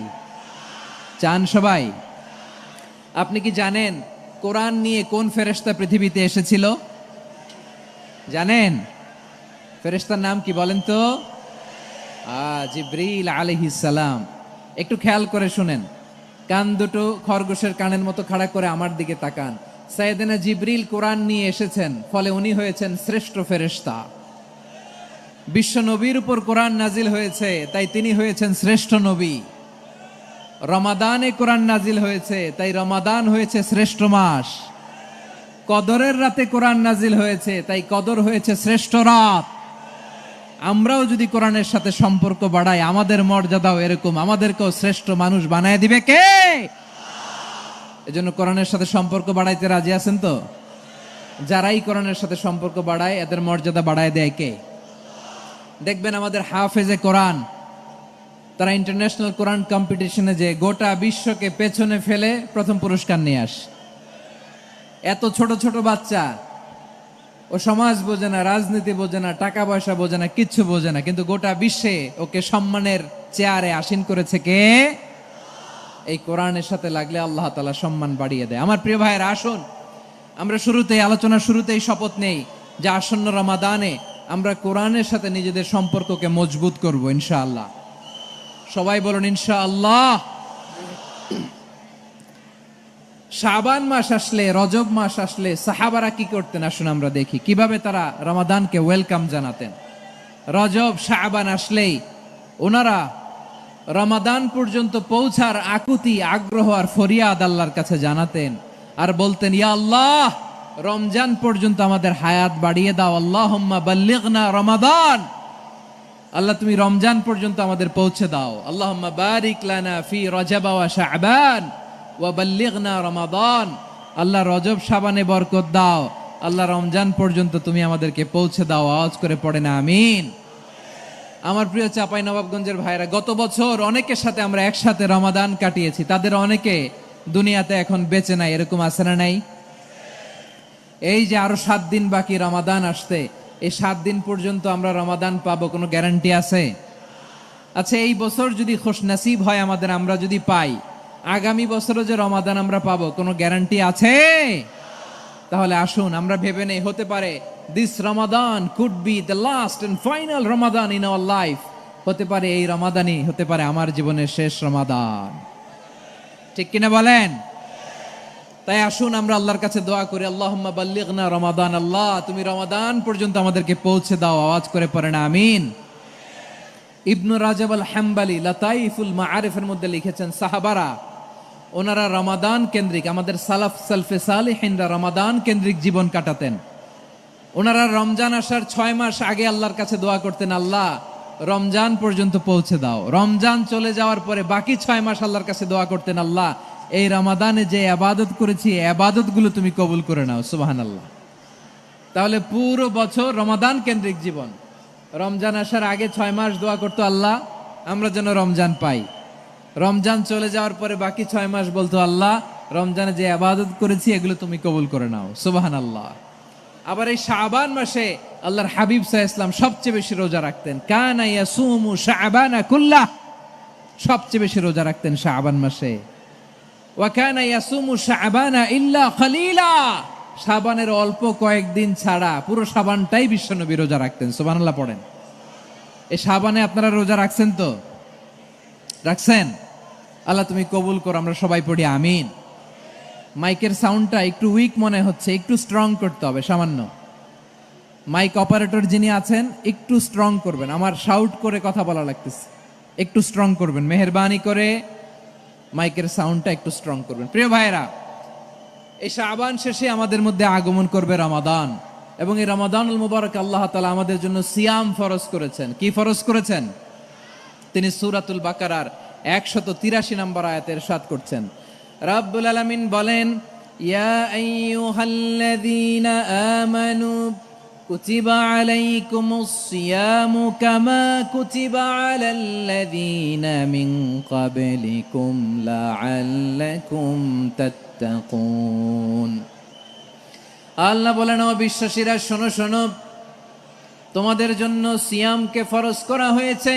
চান সবাই? আপনি কি জানেন কোরআন নিয়ে কোন ফেরেশতা পৃথিবীতে এসেছিল? জানেন ফেরেশতার নাম কি বলেন তো? জিবরিল আলাইহিস সালাম। একটু খেয়াল করে শুনেন, কান দুটো খরগোশের কানের মতো খাড়া করে আমার দিকে তাকান। সাইয়েদনা জিবরিল কোরআন নিয়ে এসেছেন, ফলে উনি হয়েছেন শ্রেষ্ঠ ফেরেশতা। বিশ্ব নবীর উপর কোরআন নাজিল হয়েছে, তাই তিনি হয়েছেন শ্রেষ্ঠ নবী। রমাদানে কোরআন নাজিল হয়েছে, তাই রমাদান হয়েছে শ্রেষ্ঠ মাস। কদরের রাতে কোরআন নাজিল হয়েছে, তাই কদর হয়েছে শ্রেষ্ঠ রাত। আমরাও যদি কোরআনের সাথে সম্পর্ক বাড়াই, আমাদের মর্যাদাও এরকম, আমাদেরকেও শ্রেষ্ঠ মানুষ বানায় দিবে কে? এজন্য কোরআনের সাথে সম্পর্ক বাড়াইতে রাজি আছেন তো? যারাই কোরআনের সাথে সম্পর্ক বাড়ায় এদের মর্যাদা বাড়ায় দেয় কে? দেখবেন আমাদের হাফেজে কোরআন, তারা ইন্টারন্যাশনাল কোরআন কম্পিটিশনে যে গোটা বিশ্বকে পেছনে ফেলে প্রথম পুরস্কার নিয়ে আসে। এত ছোট ছোট বাচ্চা, ও সমাজ বোঝে না, রাজনীতি বোঝে না, টাকা পয়সা বোঝে না, কিচ্ছু বোঝে না, কিন্তু গোটা বিশ্বে ওকে সম্মানের চেয়ারে আসীন করেছে কে? এই কোরআনের সাথে লাগলে আল্লাহ তাআলা সম্মান বাড়িয়ে দেয়। আমার প্রিয় ভাইয়েরা, আসুন আমরা শুরুতেই, আলোচনার শুরুতেই শপথ নেই যে আসন্ন রমাদানে আমরা কোরআনের সাথে নিজেদের সম্পর্ককে মজবুত করব ইনশাআল্লাহ। সবাই বলুন ইনশাআল্লাহ। শাবান মাস আসলে, রজব মাস আসলে সাহাবারা কি করতেন আসুন আমরা দেখি কিভাবে তারা রমাদানকে ওয়েলকাম জানাতেন। রজব শাবান আসলেই ওনারা রমাদান পর্যন্ত পৌঁছার আকুতি, আগ্রহ আর ফরিয়াদ আল্লাহর কাছে জানাতেন আর বলতেন, ইয়া আল্লাহ, রমজান পর্যন্ত আমাদের হায়াত বাড়িয়ে দাও। আল্লাহুম্মা বাল্লিগনা রমাদান, আল্লাহ তুমি রমজান পর্যন্ত আমাদের পৌঁছে দাও। আল্লাহুম্মা বারিক লানা ফি রজব ওয়া শাবান ওয়া বাল্লিগনা রমাদান, আল্লাহ রজব শাবানে বরকত দাও, আল্লাহ রমজান পর্যন্ত তুমি আমাদেরকে পৌঁছে দাও। আওয়াজ করে পড়ে না আমিন। আমার প্রিয় চাঁপাইনবাবগঞ্জের ভাইরা, গত বছর অনেকের সাথে আমরা একসাথে রমাদান কাটিয়েছি, তাদের অনেকে দুনিয়াতে এখন বেঁচে নাই, এরকম আছে না নাই? এই যে আরো 7 দিন বাকি রমাদান আসতে, এই 7 দিন পর্যন্ত আমরা রমাদান পাবো, কোনো গ্যারান্টি আছে? আচ্ছা, এই বছর যদি খুশনসিব হয় আমাদের, আমরা যদি পাই, আগামী বছরও যে রমাদান আমরা পাবো, কোনো গ্যারান্টি আছে? তাহলে আসুন আমরা ভেবে নেই, হতে পারে this Ramadan could be the last and final Ramadan in our life. হতে পারে এই রমাদানই হতে পারে আমার জীবনের শেষ রমাদান। ঠিক কিনা বলেন? তাই আসুন আমরা আল্লাহর কাছে দোয়া করি, আল্লাহুম্মা বাল্লিগনা রমাদান, আল্লাহ তুমি রমাদান পর্যন্ত আমাদেরকে পৌঁছে দাও। আওয়াজ করে পড়েন আমিন। ইবনু রাজব আল হাম্বালি লাতাইফুল মাআরিফের মধ্যে লিখেছেন, সাহাবারা ওনারা রমাদান কেন্দ্রিক, আমাদের সালাফ সালফে সালিহিনরা রমাদান কেন্দ্রিক জীবন কাটাতেন। ওনারা রমজান আসার 6 মাস আগে আল্লাহর কাছে দোয়া করতেন, আল্লাহ রমজান পর্যন্ত পৌঁছে দাও। রমজান চলে যাওয়ার পরে বাকি 6 মাস আল্লাহর কাছে দোয়া করতেন, আল্লাহ এই রমাদানে যে ইবাদত করেছি, ইবাদত গুলো তুমি কবুল করে নাও। সুবহানাল্লাহ। তাহলে পুরো বছর রমাদান কেন্দ্রিক জীবন। রমজান আসার আগে 6 মাস দোয়া করতো, আল্লাহ আমরা যেন রমজান পাই। রমজান চলে যাওয়ার পরে বাকি 6 মাস বলতো, আল্লাহ রমজানে যে ইবাদত করেছি এগুলো তুমি কবুল করে নাও। সুবহানাল্লাহ। আবার এই শাবান মাসে আল্লাহর হাবিব সাল্লাল্লাহু আলাইহি ওয়াসাল্লাম সবচেয়ে বেশি রোজা রাখতেন। কানা ইয়াসুমু শাবানা কুল্লাহ, সবচেয়ে বেশি রোজা রাখতেন শাবান মাসে। ওয়া কানা ইয়াসুমু শাবানা ইল্লা কলিলা, শাবানের অল্প কয়েকদিন ছাড়া পুরো শাবানটাই বিশ্বনবী রোজা রাখতেন। সুবহানাল্লাহ পড়েন। এই শাবানে আপনারা রোজা রাখছেন তো? রাখছেন? আল্লাহ তুমি কবুল করো, আমরা সবাই পড়ি আমিন। মাইকের সাউন্ডটা একটু উইক মনে হচ্ছে, একটু স্ট্রং করতে হবে সামান্য। মাইক অপারেটর যিনি আছেন একটু স্ট্রং করবেন, আমার শাউট করে কথা বলা লাগতেছে, একটু স্ট্রং করবেন মেহেরবানি করে, মাইকের সাউন্ডটা একটু স্ট্রং করবেন। প্রিয় ভাইরা, এই শাবান শেষে আমাদের মধ্যে আগমন করবে রমাদান, এবং এই রমাদানুল মুবারক আল্লাহ তাআলা আমাদের জন্য সিয়াম ফরজ করেছেন। কি ফরজ করেছেন? তিনি সূরাতুল বাকারার 183 নম্বর আয়াতে ইরশাদ করছেন, রাব্বুল আলামিন বলেন, ইয়া আইয়ুহাল্লাযীনা আমানু কুতিবা আলাইকুমুস সিয়ামু কামা কুতিবা আলাল্লাযীনা মিন ক্বাবলিকুম লাআল্লাকুম তাত্তাকুন। আল্লাহ বলেন, ও বিশ্বাসীরা শোনো শোনো, তোমাদের জন্য সিয়ামকে ফরজ করা হয়েছে,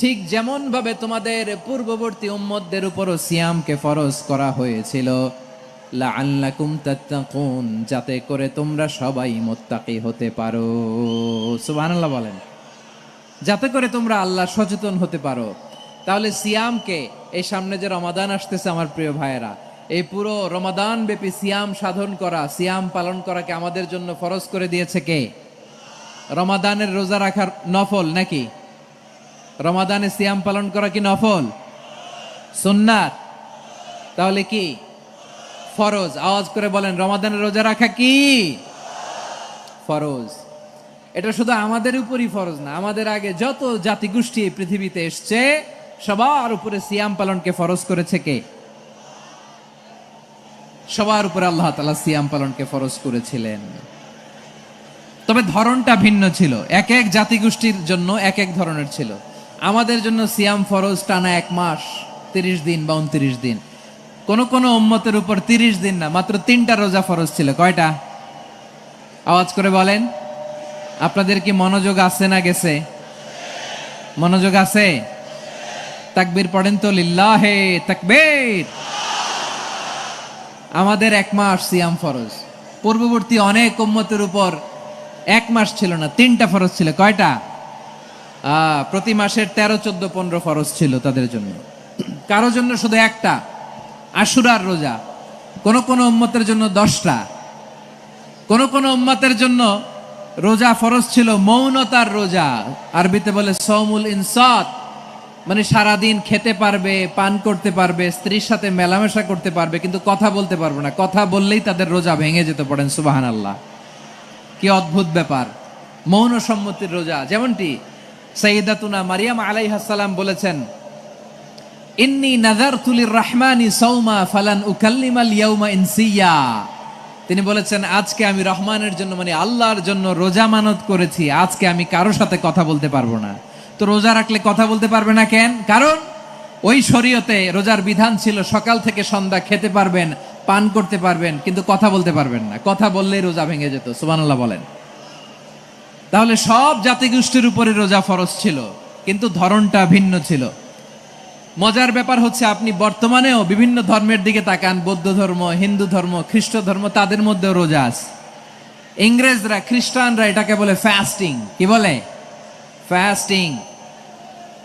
ঠিক যেমন ভাবে তোমাদের পূর্ববর্তী উম্মতদের উপরও সিয়ামকে ফরজ করা হয়েছিল, লাআল্লাকুম তাত্তাকুন, যাতে করে তোমরা সবাই মুত্তাকি হতে পারো। সুবহানাল্লাহ বলেন, যাতে করে তোমরা আল্লাহ সচেতন হতে পারো। তাহলে সিয়ামকে, এই সামনে যে রমাদান আসতেছে আমার প্রিয় ভাইয়েরা, এই পুরো রমাদান ব্যাপী সিয়াম সাধন করা, সিয়াম পালন করাকে আমাদের জন্য ফরজ করে দিয়েছে কে? রমাদানের রোজা রাখার নফল নাকি? রমাদানে সিয়াম পালন করা কি নফল? সুন্নাত? তাহলে কি ফরজ? আওয়াজ করে বলেন, রমাদানের রোজা রাখা কি ফরজ? এটা শুধু আমাদের উপরই ফরজ না, আমাদের আগে যত জাতিগোষ্ঠী এই পৃথিবীতে এসছে সবার উপরে সিয়াম পালনকে ফরজ করেছে কে? সবার উপরে আল্লাহ তাআলা সিয়াম পালনকে ফরজ করেছিলেন। তবে ধরনটা ভিন্ন ছিল, এক এক জাতিগোষ্ঠীর জন্য এক এক ধরনের ছিল। আমাদের জন্য সিয়াম ফরজ টানা 1 মাস 30 দিন বা 29 দিন। কোন কোন উম্মতের উপর 30 দিন না, মাত্র 3টা রোজা ফরজ ছিল। কয়টা? আওয়াজ করে বলেন। আপনাদের কি মনোযোগ আছে না গেছে? মনোযোগ আছে? তাকবীর পড়েন তো, লিল্লাহে তাকবীর। আমাদের 1 মাস সিয়াম ফরজ। পূর্ববর্তী অনেক উম্মতের উপর 1 মাস ছিল না, 3টা ফরজ ছিল। কয়টা? প্রতি মাসের 13, 14, 15 ফরজ ছিল তাদের জন্য। কারো জন্য শুধু একটা, আশুরার রোজা। কোন কোন উম্মতের জন্য 10টা। কোন কোন উম্মতের জন্য রোজা ফরজ ছিল মৌনতার রোজা, আরবিতে বলে সওমুল ইনসাত, মানে সারাদিন খেতে পারবে, পান করতে পারবে, স্ত্রীর সাথে মেলামেশা করতে পারবে, কিন্তু কথা বলতে পারবে না। কথা বললেই তাদের রোজা ভেঙে যেতে। পড়েন সুবহানাল্লাহ। কি অদ্ভুত ব্যাপার! মৌন সম্মতির রোজা। যেমনটি সাইয়্যিদাতুনা মারিয়াম আলাইহাস সালাম বলেছেন, ইন্নী নাযারতু লির-রাহমানি সাওমা ফালান উকাল্লিমাল ইয়াউমা ইনসিয়া। তিনি বলেছেন, আজকে আমি রহমানের জন্য, মানে আল্লাহর জন্য রোজা মানত করেছি, আজকে আমি কারোর সাথে কথা বলতে পারবো না। তো রোজা রাখলে কথা বলতে পারবে না কেন? কারণ ওই শরীয়তে রোজার বিধান ছিল সকাল থেকে সন্ধ্যা খেতে পারবেন, পান করতে পারবেন, কিন্তু কথা বলতে পারবেন না। কথা বললেই রোজা ভেঙে যেত। সুবহানাল্লাহ বলেন। তাহলে সব জাতিগোষ্ঠীর উপরে রোজা ফরজ ছিল, কিন্তু ধরনটা ভিন্ন ছিল। মজার ব্যাপার হচ্ছে, আপনি বর্তমানেও বিভিন্ন ধর্মের দিকে তাকান, বৌদ্ধ ধর্ম, হিন্দু ধর্ম, খ্রিস্ট ধর্ম, তাদের মধ্যেও রোজা আছে। ইংরেজরা, খ্রিস্টানরা এটাকে বলে ফাস্টিং। কি বলে? ফাস্টিং।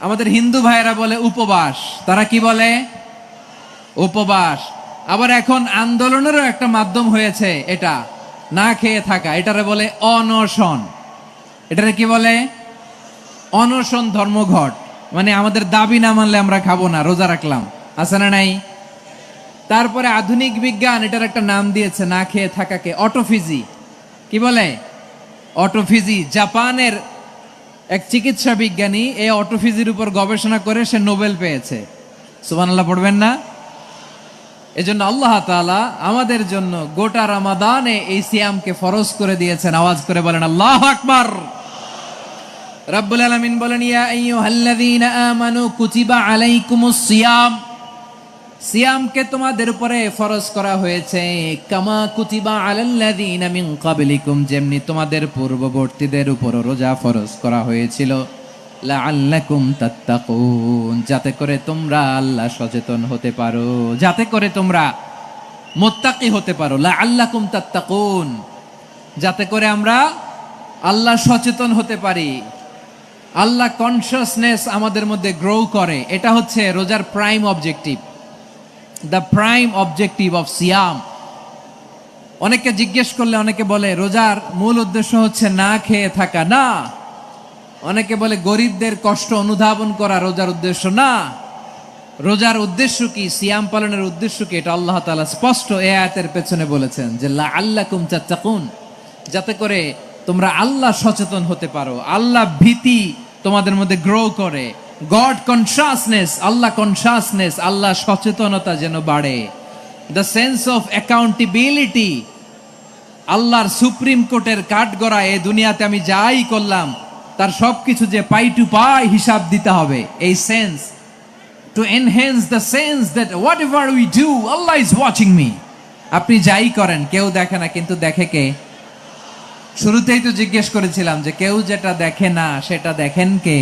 আমাদের হিন্দু ভাইয়েরা বলে উপবাস। তারা কি বলে? উপবাস। আবার এখন আন্দোলনেরও একটা মাধ্যম হয়েছে এটা, না খেয়ে থাকা। এটারে বলে অনশন। এটারে কি বলে? অনশন ধর্মঘট। মানে আমাদের দাবি না মানলে আমরা খাবো না, রোজা রাখলাম। আছে না নাই? তারপরে আধুনিক বিজ্ঞান এটার একটা নাম দিয়েছে না খেয়ে থাকাকে, অটোফিজি। কি বলে? অটোফিজি। জাপানের এক চিকিৎসা বিজ্ঞানী এই অটোফিজির উপর গবেষণা করে সে নোবেল পেয়েছে। সুবহানাল্লাহ পড়বেন না? এজন্য আল্লাহ তাআলা আমাদের জন্য গোটা রমাদানে এই সিয়ামকে ফরজ করে দিয়েছেন। আওয়াজ করে বলেন আল্লাহু আকবার। রাব্বুল আলামিন বলেন, ইয়া আইয়ুহাল্লাযীনা আমানু কুতিবা আলাইকুমুস সিয়াম। সিয়ামকে তোমাদের উপরে ফরজ করা হয়েছে কামা কুতিবা আলাল্লাযীনা মিন ক্বাবলিকুম, যেমনি তোমাদের পূর্ববর্তীদের উপর রোজা ফরজ করা হয়েছিল, লাআল্লাকুম তাত্তাকুন, যাতে করে তোমরা আল্লাহ সচেতন হতে পারো, যাতে করে তোমরা মুত্তাকি হতে পারো। লাআল্লাকুম তাত্তাকুন, যাতে করে আমরা আল্লাহ সচেতন হতে পারি, আল্লাহ কনসিয়াসনেস আমাদের মধ্যে গ্রো করে। এটা হচ্ছে রোজার prime objective, the prime objective of সিয়াম। অনেকে জিজ্ঞেস করলে অনেকে বলে রোজার মূল উদ্দেশ্য হচ্ছে না খেয়ে থাকা। না। অনেকে বলে গরিবদের কষ্ট অনুধাবন করা রোজার উদ্দেশ্য। না। রোজার উদ্দেশ্য কি, সিয়াম পালনের উদ্দেশ্য কি, এটা আল্লাহ তাআলা স্পষ্ট এই আয়াতের পেছনে বলেছেন যে লাআল্লাকুম তাত্তাকুন, যাতে করে তোমরা আল্লাহ সচেতন হতে পারো, আল্লাহ ভীতি তোমাদের মধ্যে গ্রো করে, গড কনসিয়াসনেস, আল্লাহ কনসিয়াসনেস, আল্লাহ সচেতনতা যেন বাড়ে, দ্য সেন্স অফ অ্যাকাউন্টেবিলিটি, আল্লাহর সুপ্রিম কোর্টের কাঠগড়া এই দুনিয়াতে আমি যাই করলাম তার সবকিছু যে পাই টু পাই হিসাব দিতে হবে, এই sense, to enhance the sense that what ever we do Allah is watching me. আপনি যাই করেন কেউ দেখে না, কিন্তু দেখে কে? শুরুতেই তো জিজ্ঞেস করেছিলাম যে কেউ যেটা দেখে না সেটা দেখেন কে?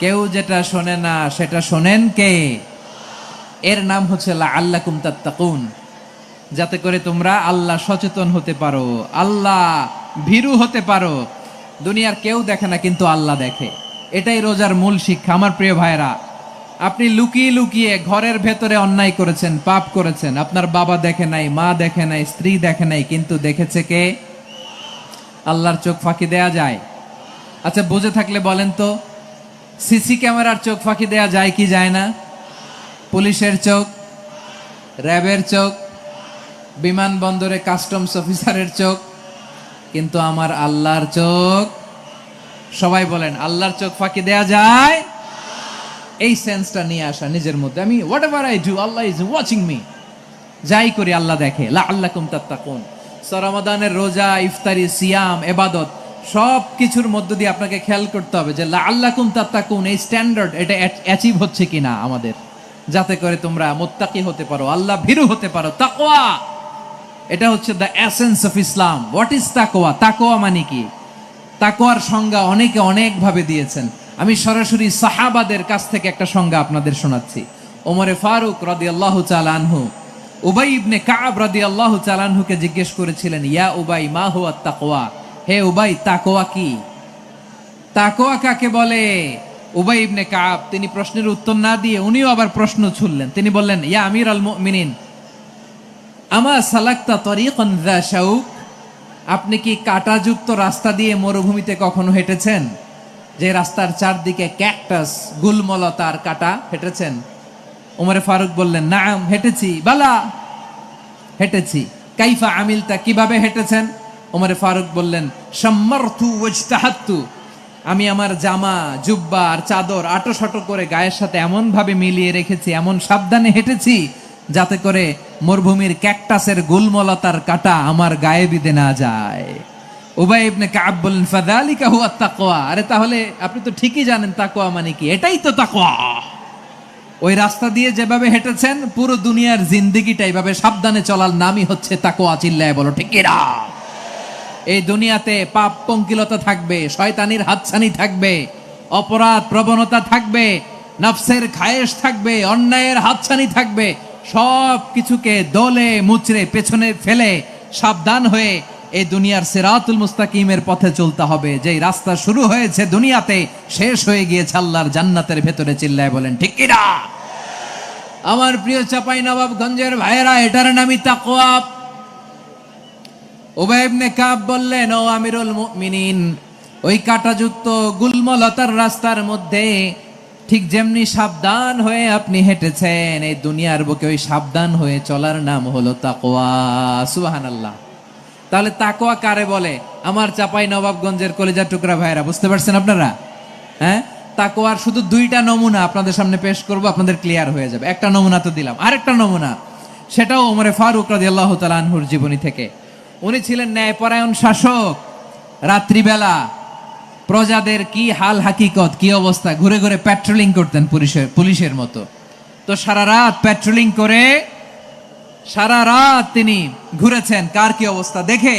কেউ যেটা শোনে না সেটা শোনেন কে? এর নাম হচ্ছে লাআল্লাকুম তাত্তাকুন, যাতে করে তোমরা আল্লাহ সচেতন হতে পারো, আল্লাহ ভীরু হতে পারো। দুনিয়ার কেউ দেখে না, কিন্তু আল্লাহ দেখে। এটাই রোজার মূল শিক্ষা। আমার প্রিয় ভাইরা, আপনি লুকিয়ে লুকিয়ে ঘরের ভেতরে অন্যায় করেছেন, পাপ করেছেন, আপনার বাবা দেখে নাই, মা দেখে নাই, স্ত্রী দেখে নাই, কিন্তু দেখেছে কে? আল্লাহর চোখ ফাঁকি দেয়া যায়? আচ্ছা, বুঝে থাকলে বলেন তো, সিসি ক্যামেরার চোখ ফাঁকি দেয়া যায় কি যায় না? পুলিশের চোখ, র্যাবের চোখ, বিমানবন্দরে কাস্টমস অফিসারের চোখ, কিন্তু আমার আল্লাহর চোখ? সবাই বলেন, আল্লাহর চোখ ফাঁকি দেয়া যায়? এই সেন্সটা নিয়ে আসা নিজের মধ্যে, আমি what ever I do Allah is watching me, যাই করি আল্লাহ দেখে। লাআল্লাকুম তাত্তাকুন। রমাদানের রোজা, ইফতারি, সিয়াম, ইবাদত সব কিছুর মধ্য দিয়ে আপনাকে খেয়াল করতে হবে যে লাআল্লাকুম তাত্তাকুন এই স্ট্যান্ডার্ড এটা অ্যাচিভ হচ্ছে কিনা আমাদের, যাতে করে তোমরা মুত্তাকি হতে পারো, আল্লাহ ভীরু হতে পারো। তাকওয়া, এটা হচ্ছে the essence of Islam. What is তাকওয়া? তাকওয়া মানে কি? তাকওয়ার সংজ্ঞা অনেকে অনেক ভাবে দিয়েছেন। আমি সরাসরি সাহাবাদের কাছ থেকে একটা সংজ্ঞা আপনাদের শোনাচ্ছি। ওমরে ফারুক রাদিয়াল্লাহু তাআলা আনহু উবাই ইবনে কাব রাদিয়াল্লাহু তাআলা আনহুকে জিজ্ঞেস করেছিলেন, ইয়া উবাই মা হুয়া তাকওয়া, হে উবাই তাকওয়া কি? তাকওয়া কাকে বলে? উবাই ইবনে কাব তিনি প্রশ্নের উত্তর না দিয়ে উনিও আবার প্রশ্ন ছুড়লেন। তিনি বললেন, ইয়া আমির আল মুমিনিন আমা সালাকতা তরিকান যা শাউক, আপনি কি কাঁটাযুক্ত রাস্তা দিয়ে মরুভূমিতে কখনো হেঁটেছেন? যে রাস্তার চারদিকে ক্যাকটাস, গুলমলতার কাঁটা, হেঁটেছেন? ওমরে ফারুক বললেন, নাম হেঁটেছি। বালা, হেঁটেছি। কাইফা আমিলতা, কিভাবে হেঁটেছেন? ওমরে ফারুক বললেন, শাম্মারতু ওয়াজতাহাতু, আমি আমার জামা, জুব্বা আর চাদর আটোসাটো করে গায়ের সাথে এমন ভাবে মিলিয়ে রেখেছি, এমন সাবধানে হেঁটেছি যাতে করে মরুভূমির ক্যাকটাসের গুলমলতার কাঁটা আমার গায়ে বিঁধে না যায়। উবাই ইবনে কাব বললেন, ফাযালিকা হুয়া তাকওয়া, আরে তাহলে আপনি তো ঠিকই জানেন তাকওয়া মানে কি, এটাই তো তাকওয়া। ওই রাস্তা দিয়ে যেভাবে হেঁটেছেন পুরো দুনিয়ার জিন্দেগিটা এইভাবে সাবধানে চলার নামই হচ্ছে তাকওয়া। চিল্লায় বলো ঠিক কিনা? এই দুনিয়াতে পাপ পঙ্কিলতা থাকবে, শয়তানির হাতছানি থাকবে, অপরাধ প্রবণতা থাকবে, নফসের খায়েশ থাকবে, অন্যায়ের হাতছানি থাকবে, সব কিছুকে দলে মুচড়ে পেছনে ফেলে সাবধান হয়ে এই দুনিয়ার সিরাতুল মুস্তাকিমের পথে চলতে হবে। যেই রাস্তা শুরু হয়েছে দুনিয়াতে, শেষ হয়ে গিয়েছে আল্লাহর জান্নাতের ভেতরে। চিল্লায় বলেন ঠিক কিনা? আমার প্রিয় চাঁপাইনবাবগঞ্জের ভাইয়েরা, এটার নামই তাকওয়া। উবাই ইবনে কাব বললেন, ও আমিরুল মুমিনিন, ওই কাঁটাযুক্ত গুলমলতার রাস্তার মধ্যে ঠিক যেমনি সাবধান হয়ে আপনি হেঁটেছেন, এই দুনিয়ার বুকে ওই সাবধান হয়ে চলার নাম হলো তাকওয়া। সুবহানাল্লাহ। তাহলে তাকওয়া কারে বলে? আমার চাঁপাইনবাবগঞ্জের কলিজার টুকরা ভাইয়েরা, বুঝতে পারছেন আপনারা? হ্যাঁ, তাকওয়ার শুধু দুইটা নমুনা আপনাদের সামনে পেশ করব, আপনাদের ক্লিয়ার হয়ে যাবে। একটা নমুনা তো দিলাম, আরেকটা নমুনা, সেটাও ওমরে ফারুক রাদিয়াল্লাহু তাআলা আনহুর জীবনী থেকে। উনি ছিলেন ন্যায়পরায়ণ শাসক। রাত্রিবেলা প্রজাদের কি হাল হাকিকত, কি অবস্থা, ঘুরে ঘুরে প্যাট্রোলিং করতেন পুলিশের মতো। তো সারা রাত পেট্রোলিং করে সারা রাত তিনি ঘুরেছেন কার কি অবস্থা দেখে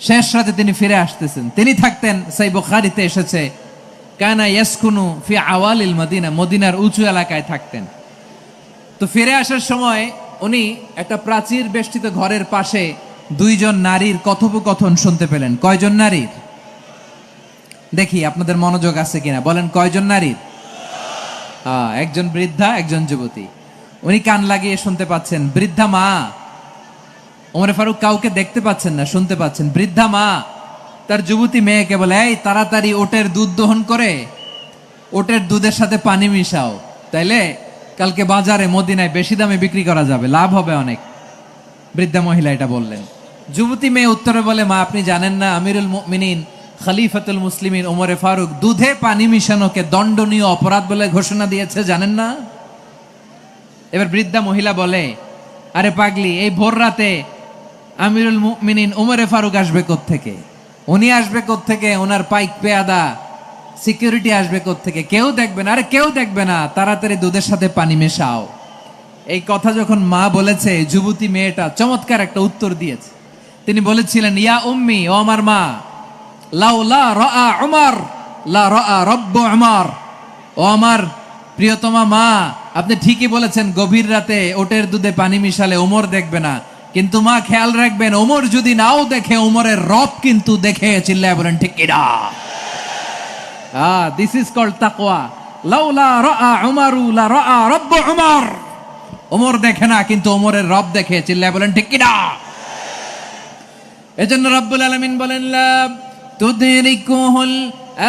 শেষ রাতে তিনি ফিরে আসতেছেন। তিনি থাকতেন, সেই বুখারীতে এসেছে, কানা ইয়াসকুনু ফি আওয়ালিল মদিনা, মদিনার উঁচু এলাকায় থাকতেন। তো ফিরে আসার সময় উনি একটা প্রাচীর বেষ্টিত ঘরের পাশে দুইজন নারীর কথোপকথন শুনতে পেলেন। কয়জন নারীর? দেখি আপনাদের মনোযোগ আছে কিনা, বলেন কয়জন নারীর? একজন বৃদ্ধা, একজন যুবতী। উনি কান লাগিয়ে শুনতে পাচ্ছেন। বৃদ্ধা মা, ওমরে ফারুক কাউকে দেখতে পাচ্ছেন না, শুনতে পাচ্ছেন। বৃদ্ধা মা তার যুবতী মেয়েকে বলে, এই তাড়াতাড়ি ওটের দুধ দহন করে ওটের দুধের সাথে পানি মিশাও, তাইলে কালকে বাজারে মদিনায় বেশি দামে বিক্রি করা যাবে, লাভ হবে অনেক। বৃদ্ধা মহিলা এটা বললেন। যুবতী মেয়ে উত্তরে বলে, মা আপনি জানেন না আমিরুল মুমিনিন খলিফাতুল মুসলিমিন ওমরে ফারুক দুধে পানি মিশানোকে দণ্ডনীয় অপরাধ বলে ঘোষণা দিয়েছে, জানেন না? এবার বৃদ্ধা মহিলা বলে, আরে পাগলি, এই ভোর রাতে আমিরুল মুমিনিন ওমরে ফারুক আসবে কোত্থেকে? উনি আসবে কোত্থেকে? ওনার পাইক পেয়াদা সিকিউরিটি আসবে কোত্থেকে? কেউ দেখবে না। আরে কেউ দেখবে না, তাড়াতাড়ি দুধের সাথে পানি মেশাও। এই কথা যখন মা বলেছে, যুবতী মেয়েটা চমৎকার একটা উত্তর দিয়েছে। তিনি বলেছিলেন, ইয়া উম্মি, ও আমার মা, লাউলা রাআ উমর লা রাআ রব্বু উমর। ও আমার প্রিয়তমা মা, আপনি ঠিকই বলেছেন, গভীর রাতে ওটের দুধে পানি মিশালে ওমর দেখবে না, কিন্তু মা খেয়াল রাখবেন, ওমর যদি নাও দেখে, ওমরের রব কিন্তু দেখে। চিল্লায় বলেন ঠিক কিনা? দিস ইজ কল্ড তাকওয়া। লাউলা রাআ উমরু লা রাআ রব্বু উমর। ওমর দেখে না, কিন্তু ওমরের রব দেখে। চিল্লায় বলেন ঠিক কিনা? এজন্য রব্বুল আলামিন বলেন, লা তুদরিকুহুল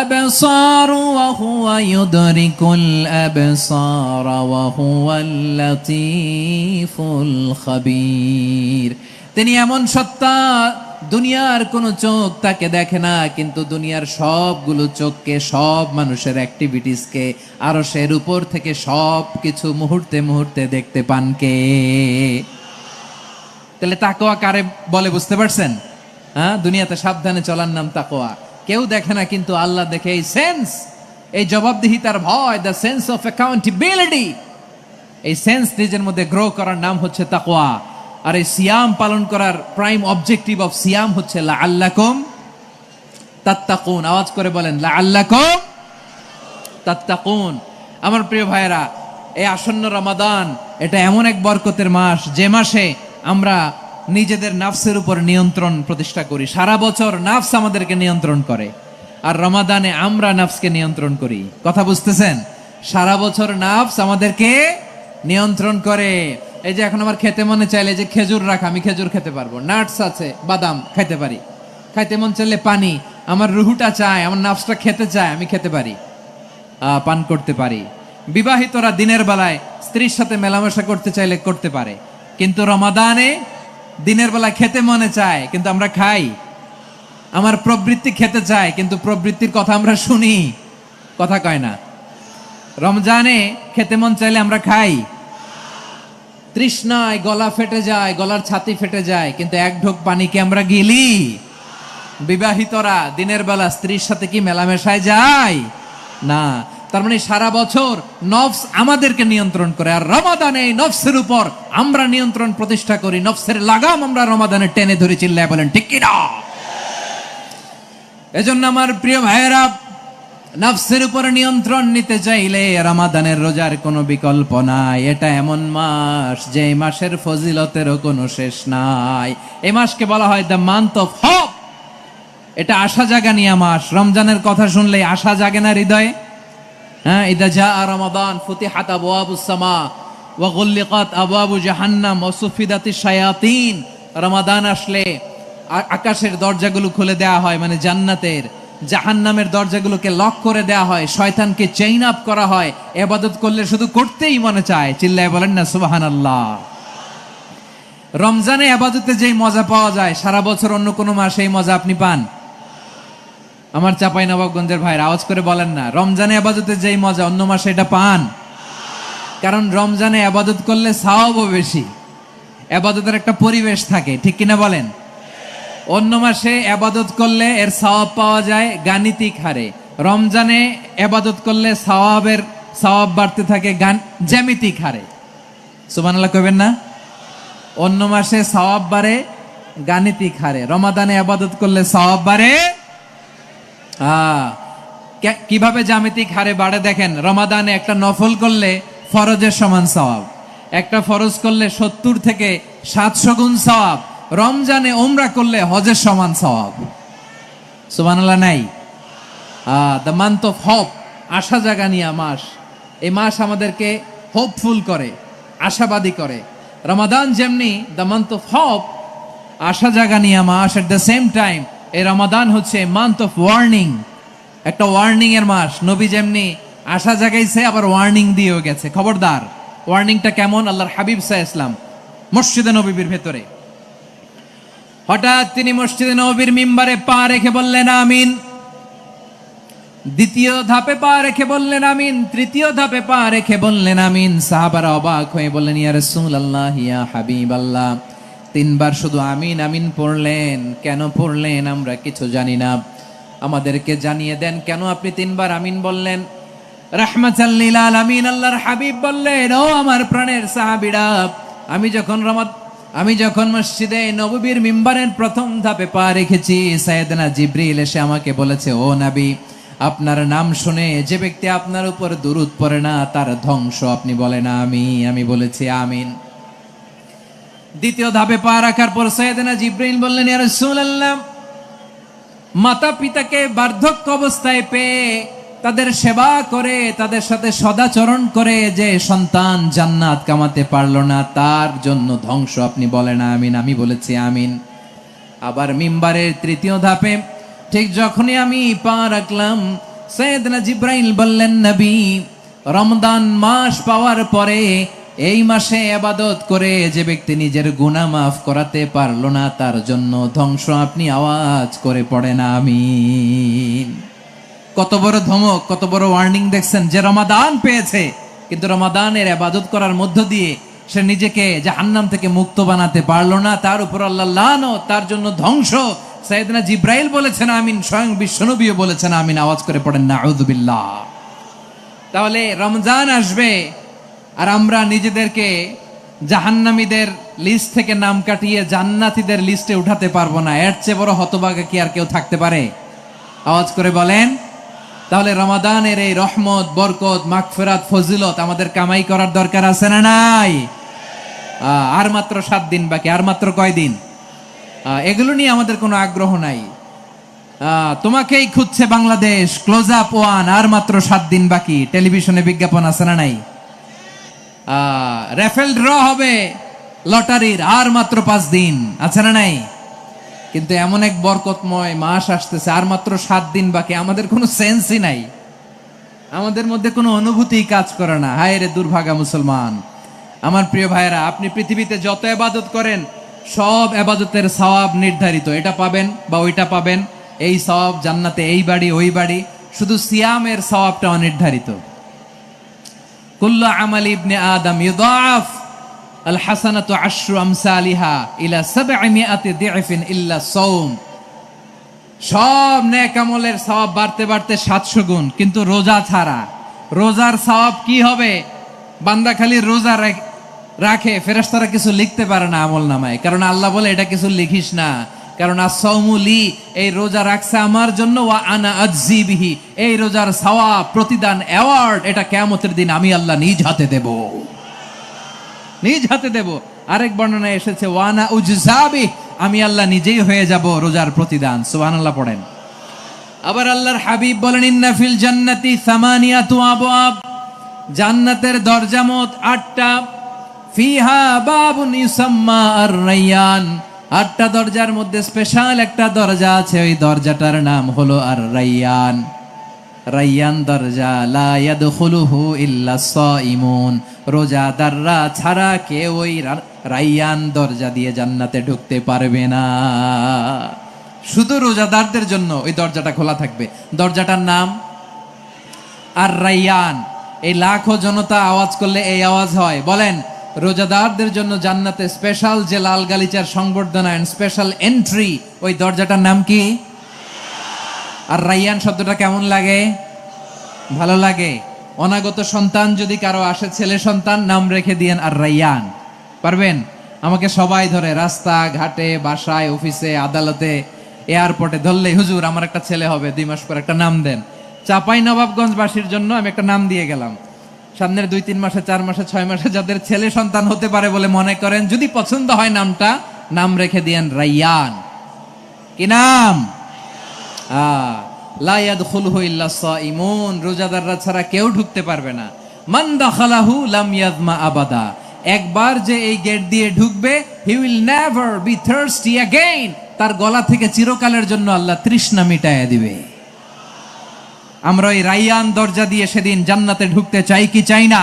আবসার ওয়া হুয়া ইউদরিকুল আবসার ওয়া হুয়াল লাতীফুল খাবীর। তিনি এমন সত্তা, দুনিয়ার কোন চোখ তাকে দেখে না, কিন্তু দুনিয়ার সবগুলো চোখকে, সব মানুষের অ্যাক্টিভিটিসকে আরশের উপর থেকে সব কিছু মুহূর্তে মুহূর্তে দেখতে পান কে? তাহলে তাকওয়া কারে বলে বুঝতে পারছেন? দুনিয়াতে সাবধানে চলার নাম তাকওয়া। কেউ দেখে না, কিন্তু আল্লাহ দেখে। এই সেন্স, এই জবাবদিহিতার ভয়, দ্য সেন্স অফ অ্যাকাউন্টেবিলিটি, এই সেন্স নিজের মধ্যে গ্রো করার নাম হচ্ছে তাকওয়া। আর এই সিয়াম পালন করার প্রাইম অবজেক্টিভ অফ সিয়াম হচ্ছে লাআল্লাকুম তাত্তাকুন। আওয়াজ করে বলেন, লাআল্লাকুম তাত্তাকুন। আমার প্রিয় ভাইয়েরা, এই আসন্ন রমাদান, এটা এমন এক বরকতের মাস, যে মাসে আমরা নিজেদের নাফসের উপর নিয়ন্ত্রণ প্রতিষ্ঠা করি। সারা বছর নাফস আমাদেরকে নিয়ন্ত্রণ করে, আর রমাদানে আমরা নাফসকে নিয়ন্ত্রণ করি। কথা বুঝতেছেন? সারা বছর নাফস আমাদেরকে নিয়ন্ত্রণ করে। এই যে এখন আমার খেতে মনে চাইলে যে খেজুর রাখা, আমি খেজুর খেতে পারবো, নাটস আছে, বাদাম খাইতে পারি। খাইতে মন চাইলে পানি, আমার রুহুটা চায়, আমার নাফসটা খেতে চায়, আমি খেতে পারি, পান করতে পারি। বিবাহিতরা দিনের বেলায় স্ত্রীর সাথে মেলামেশা করতে চাইলে করতে পারে, কিন্তু রমাদানে দিনের বেলা খেতে মনে চায়, কিন্তু আমরা খাই। আমার প্রবৃত্তি খেতে চায়, কিন্তু প্রবৃত্তির কথা আমরা শুনি, কথা কয় না। রমজানে খেতে মন চাইলে আমরা খাই, তৃষ্ণায় গলা ফেটে যায়, গলার ছাতি ফেটে যায়, কিন্তু এক ঢোক পানিকে আমরা গিলি। বিবাহিতরা দিনের বেলা স্ত্রীর সাথে কি মেলামেশায় যায় না। তার মানে সারা বছর নফস আমাদেরকে নিয়ন্ত্রণ করে, আর রমাদানে এই নফসের উপর আমরা নিয়ন্ত্রণ প্রতিষ্ঠা করি। নফসের লাগাম আমরা রমাদানে টেনে ধরে। চিল্লায় বলেন ঠিক কিনা? এজন্য আমার প্রিয় ভাইয়েরা, নফসের উপর নিয়ন্ত্রণ নিতে চাইলে রমাদানের রোজার কোনো বিকল্প নাই। এটা এমন মাস, যে মাসের ফজিলতেরও কোনো শেষ নাই। এই মাসকে বলা হয় দ্য মান্থ অফ হোপ। এটা আশা জাগানিয়া মাস। রমজানের কথা শুনলে আশা জাগে না হৃদয়ে? ইদা জাআ রমাদান ফুতিহাত আবওয়াবুস সামা ওয়া গুল্লিকাত আবওয়াবু জাহান্নাম ওয়া সুফিদাতিশ শায়াতিন। রমাদান আসলে আকাশের দরজাগুলো খুলে দেওয়া হয়, মানে জান্নাতের। জাহান্নামের দরজাগুলোকে লক করে দেওয়া হয়, শয়তানকে চেইন আপ করা হয়। ইবাদত করলে শুধু করতেই মনে চায়। চিল্লায় বলেন না সুবহানাল্লাহ। রমজানে ইবাদতে যেই মজা পাওয়া যায়, সারা বছর অন্য কোনো মাসে এই মজা আপনি পান? আমার চাঁপাইনবাবগঞ্জের ভাইরা আওয়াজ করে বলেন না, রমজানে ইবাদতে যেই মজা অন্য মাসে এটা পান? কারণ রমজানে ইবাদত করলে সওয়াবও বেশি, ইবাদতের একটা পরিবেশ থাকে, ঠিক কিনা বলেন? অন্য মাসে ইবাদত করলে এর সওয়াব পাওয়া যায় গাণিতিক হারে, রমজানে ইবাদত করলে সওয়াবের সওয়াব বাড়তে থাকে জ্যামিতিক হারে। সুবহানাল্লাহ কইবেন না? অন্য মাসে সওয়াব বাড়ে গাণিতিক হারে, রমাদানে ইবাদত করলে সওয়াব বাড়ে কিভাবে জ্যামিতিক হারে বাড়ে দেখেন। রমাদানে একটা নফল করলে ফরজের সমান সওয়াব, একটা ফরজ করলে 70 থেকে 700 গুণ সওয়াব, রমজানে উমরা করলে হজের সমান সওয়াব। সুবহানাল্লাহ নাই? দ্য মান্থ অফ হোপ, আশা জাগানিয়া মাস। এই মাস আমাদেরকে হোপফুল করে, আশাবাদী করে। রমাদান যেমনি দ্য মান্থ অফ হোপ, আশা জাগানিয়া মাস, এট দ্য সেম টাইম এই রমাদান হচ্ছে মান্থ অফ ওয়ার্নিং, একটা ওয়ার্নিং এর মাস। নবী যেমনি আশা জাগাইছে আবার ওয়ার্নিং দিয়েও গেছে, খবরদার। ওয়ার্নিংটা কেমন? আল্লাহর হাবিব সাল্লাল্লাহু আলাইহি ওয়াসাল্লাম মসজিদে নববীর ভেতরে হঠাৎ তিনি মসজিদে নববীর মিম্বারে পা রেখে বললেন আমিন। দ্বিতীয় ধাপে পা রেখে বললেন আমিন, তৃতীয় ধাপে পা রেখে বললেন আমিন। সাহাবারা অবাক হয়ে বললেন ইয়া রাসূলুল্লাহ, ইয়া হাবিবাল্লাহ, 3 বার শুধু আমিন আমিন পড়লেন, কেন পড়লেন আমরা কিছু জানি না, আমাদেরকে জানিয়ে দেন কেন আপনি 3 বার আমিন বললেন। রাহমাতাল লিল আলামিন আল্লাহর হাবিব বললেন, ও আমার প্রাণের সাহাবীরা, আমি যখন মসজিদে নববীর মিম্বারের প্রথম ধাপে পা রেখেছি, সাইয়েদনা জিবরিল এসে আমাকে বলেছে, ও নবী, আপনার নাম শুনে যে ব্যক্তি আপনার উপর দুরূদ পড়ে না তার ধ্বংস। আপনি বলেন আমি বলেছি আমিন। দ্বিতীয় ধাপে পা রাখার পর সাইয়েদনা জিবরিল বললেন, ইয়া রাসূলুল্লাহ, মাতা পিতাকে বার্ধক্য অবস্থায় পেয়ে তাদের সেবা করে, তাদের সাথে সদাচরণ করে যে সন্তান জান্নাত কামাতে পারলো না, তার জন্য ধ্বংস। আপনি বলেন আমিন। আমি বলেছি আমিন। আবার মিম্বারের তৃতীয় ধাপে ঠিক যখনই আমি পা রাখলাম, সাইয়েদনা জিবরাইল বললেন, নবী, রমজান মাস পাওয়ার পরে এই মাসে ইবাদত করে যে ব্যক্তি নিজের গুনাহ মাফ করাতে পারলো না, তার জন্য ধ্বংস। আপনি আওয়াজ করে পড়েন আমিন। কত বড় ধমক, কত বড় ওয়ার্নিং দেখছেন। যে রমাদান পেয়েছে কিন্তু রমাদানের ইবাদত করার মধ্য দিয়ে সে নিজেকে জাহান্নাম থেকে মুক্ত বানাতে পারলো না, তার উপর আল্লাহ লানত, তার জন্য ধ্বংস। সাইয়েদনা জিবরাইল বলেছেন আমিন, স্বয়ং বিশ্বনবীও বলেছেন আমিন। আওয়াজ করে পড়েন নাউযুবিল্লাহ। তাহলে রমজান আসবে আর আমরা নিজেদেরকে জাহান্নামীদের লিস্ট থেকে নাম কাটিয়ে জান্নাতীদের লিস্টে উঠাতে পারবো না। এর চেয়ে বড় হতভাগা কি আর কেউ থাকতে পারে? আওয়াজ করে বলেন। তাহলে রমাদানের এই রহমত, বরকত, মাগফিরাত, ফজিলত আমাদের কামাই করার দরকার আছে না নাই? আর মাত্র 7 দিন বাকি। আর মাত্র কয় দিন? এগুলো নিয়ে আমাদের কোনো আগ্রহ নাই। তোমাকেই খুঁজছে বাংলাদেশ, ক্লোজ আপ 1, আর মাত্র 7 দিন বাকি। টেলিভিশনে বিজ্ঞাপন আছে না নাই? রেফেল ড্র হবে লটারির, আর মাত্র 5 দিন আছে না নাই? কিন্তু এমন এক বরকতময় মাস আসতেছে, আর মাত্র 7 দিন বাকি। আমাদের কোনো সেন্সই নাই, আমাদের মধ্যে কোনো অনুভূতি কাজ করে না। হায় রে দুর্ভাগা মুসলমান। আমার প্রিয় ভাইয়েরা, আপনি পৃথিবীতে যত ইবাদত করেন সব ইবাদতের সওয়াব নির্ধারিত। এটা পাবেন বা ওইটা পাবেন, এই সওয়াব জান্নাতে, এই বাড়ি ওই বাড়ি। শুধু সিয়ামের সওয়াবটা অনির্ধারিত। কুল্লু আমালি ইবনে আদম ইউদাফ আল হাসানাতু আশরু আমসালিহা ইলা 700 দি'ফিন ইল্লা সাওম। সব নেক আমলের সওয়াব বাড়তে বাড়তে 700 গুণ, কিন্তু রোজা ছাড়া। রোজার সওয়াব কি হবে? বান্দা খালি রোজা রাখে, ফেরেশতারা কিছু লিখতে পারে না আমল নামায়, কারণ আল্লাহ বলে এটা কিছু লিখিস না, কারণ as-সাওমু লি, এই রোজা রাখছে আমার জন্য, ওয়া আনা আজজি বিহি, এই রোজার সওয়াব, প্রতিদান, অ্যাওয়ার্ড এটা কিয়ামতের দিন আমি আল্লাহ নিজ হাতে দেব, নিজ হাতে দেব। আরেক বর্ণনায় এসেছে ওয়ানা উজজাবি, আমি আল্লাহ নিজেই হয়ে যাব রোজার প্রতিদান। সুবহানাল্লাহ পড়েন। আবার আল্লাহর হাবিব বলেন, ইন্না ফিল জান্নাতি 8 আবওয়াব, জান্নাতের দরজা মোট 8টা। ফিহা বাবুন ইউসাম্মা আর-রায়্যান, 8টা দরজার মধ্যে স্পেশাল একটা দরজা আছে, ওই দরজাটার নাম হলো আর-রায়্যান। রায়্যান দরজা, লা ইয়াদখুলুহু ইল্লা সাইমুন, রোজাদাররা ছাড়া কেউ ওই রায়্যান দরজা দিয়ে জান্নাতে ঢুকতে পারবে না। শুধু রোজাদারদের জন্য ওই দরজাটা খোলা থাকবে। দরজাটার নাম আর-রায়্যান। এই লাখো জনতা আওয়াজ করলে এই আওয়াজ হয়। বলেন, রোজাদারদের জন্য জান্নাতে স্পেশাল যে লাল গালিচার সংবর্ধনা এন্ড স্পেশাল এন্ট্রি, ওই দরজাটার নাম কি? আর রায়্যান শব্দটা কেমন লাগে? ভালো লাগে। অনাগত সন্তান যদি কারো আসে, ছেলে সন্তান, নাম রেখে দিয়েন আর রাইয়ান। পারবেন? আমাকে সবাই ধরে, রাস্তা ঘাটে, বাসায়, অফিসে, আদালতে, এয়ারপোর্টে ধরলেই, হুজুর আমার একটা ছেলে হবে 2 মাস পর, একটা নাম দেন। চাপাই নবাবগঞ্জবাসীর জন্য আমি একটা নাম দিয়ে গেলাম। সামনের 2-3 মাসে, 4 মাসে, 6 মাসে যাদের ছেলে সন্তান হতে পারে বলে মনে করেন, যদি পছন্দ হয় নামটা, নাম রেখে দিয়েন রাইয়ান। কি নাম? লা ইয়াদখুলহু ইল্লা সাইমুন, রোজাদাররা ছাড়া কেউ ঢুকতে পারবে না। মান দাখালাহু লাম ইয়াযমা আবাদা, একবার যে এই গেট দিয়ে ঢুকবে, he will never be thirsty again, তার গলা থেকে চিরকালের জন্য আল্লাহ তৃষ্ণা মিটায়া দিবে। আমরা ওই রাইয়ান দরজা দিয়ে সেদিন জান্নাতে ঢুকতে চাই কি চাই না?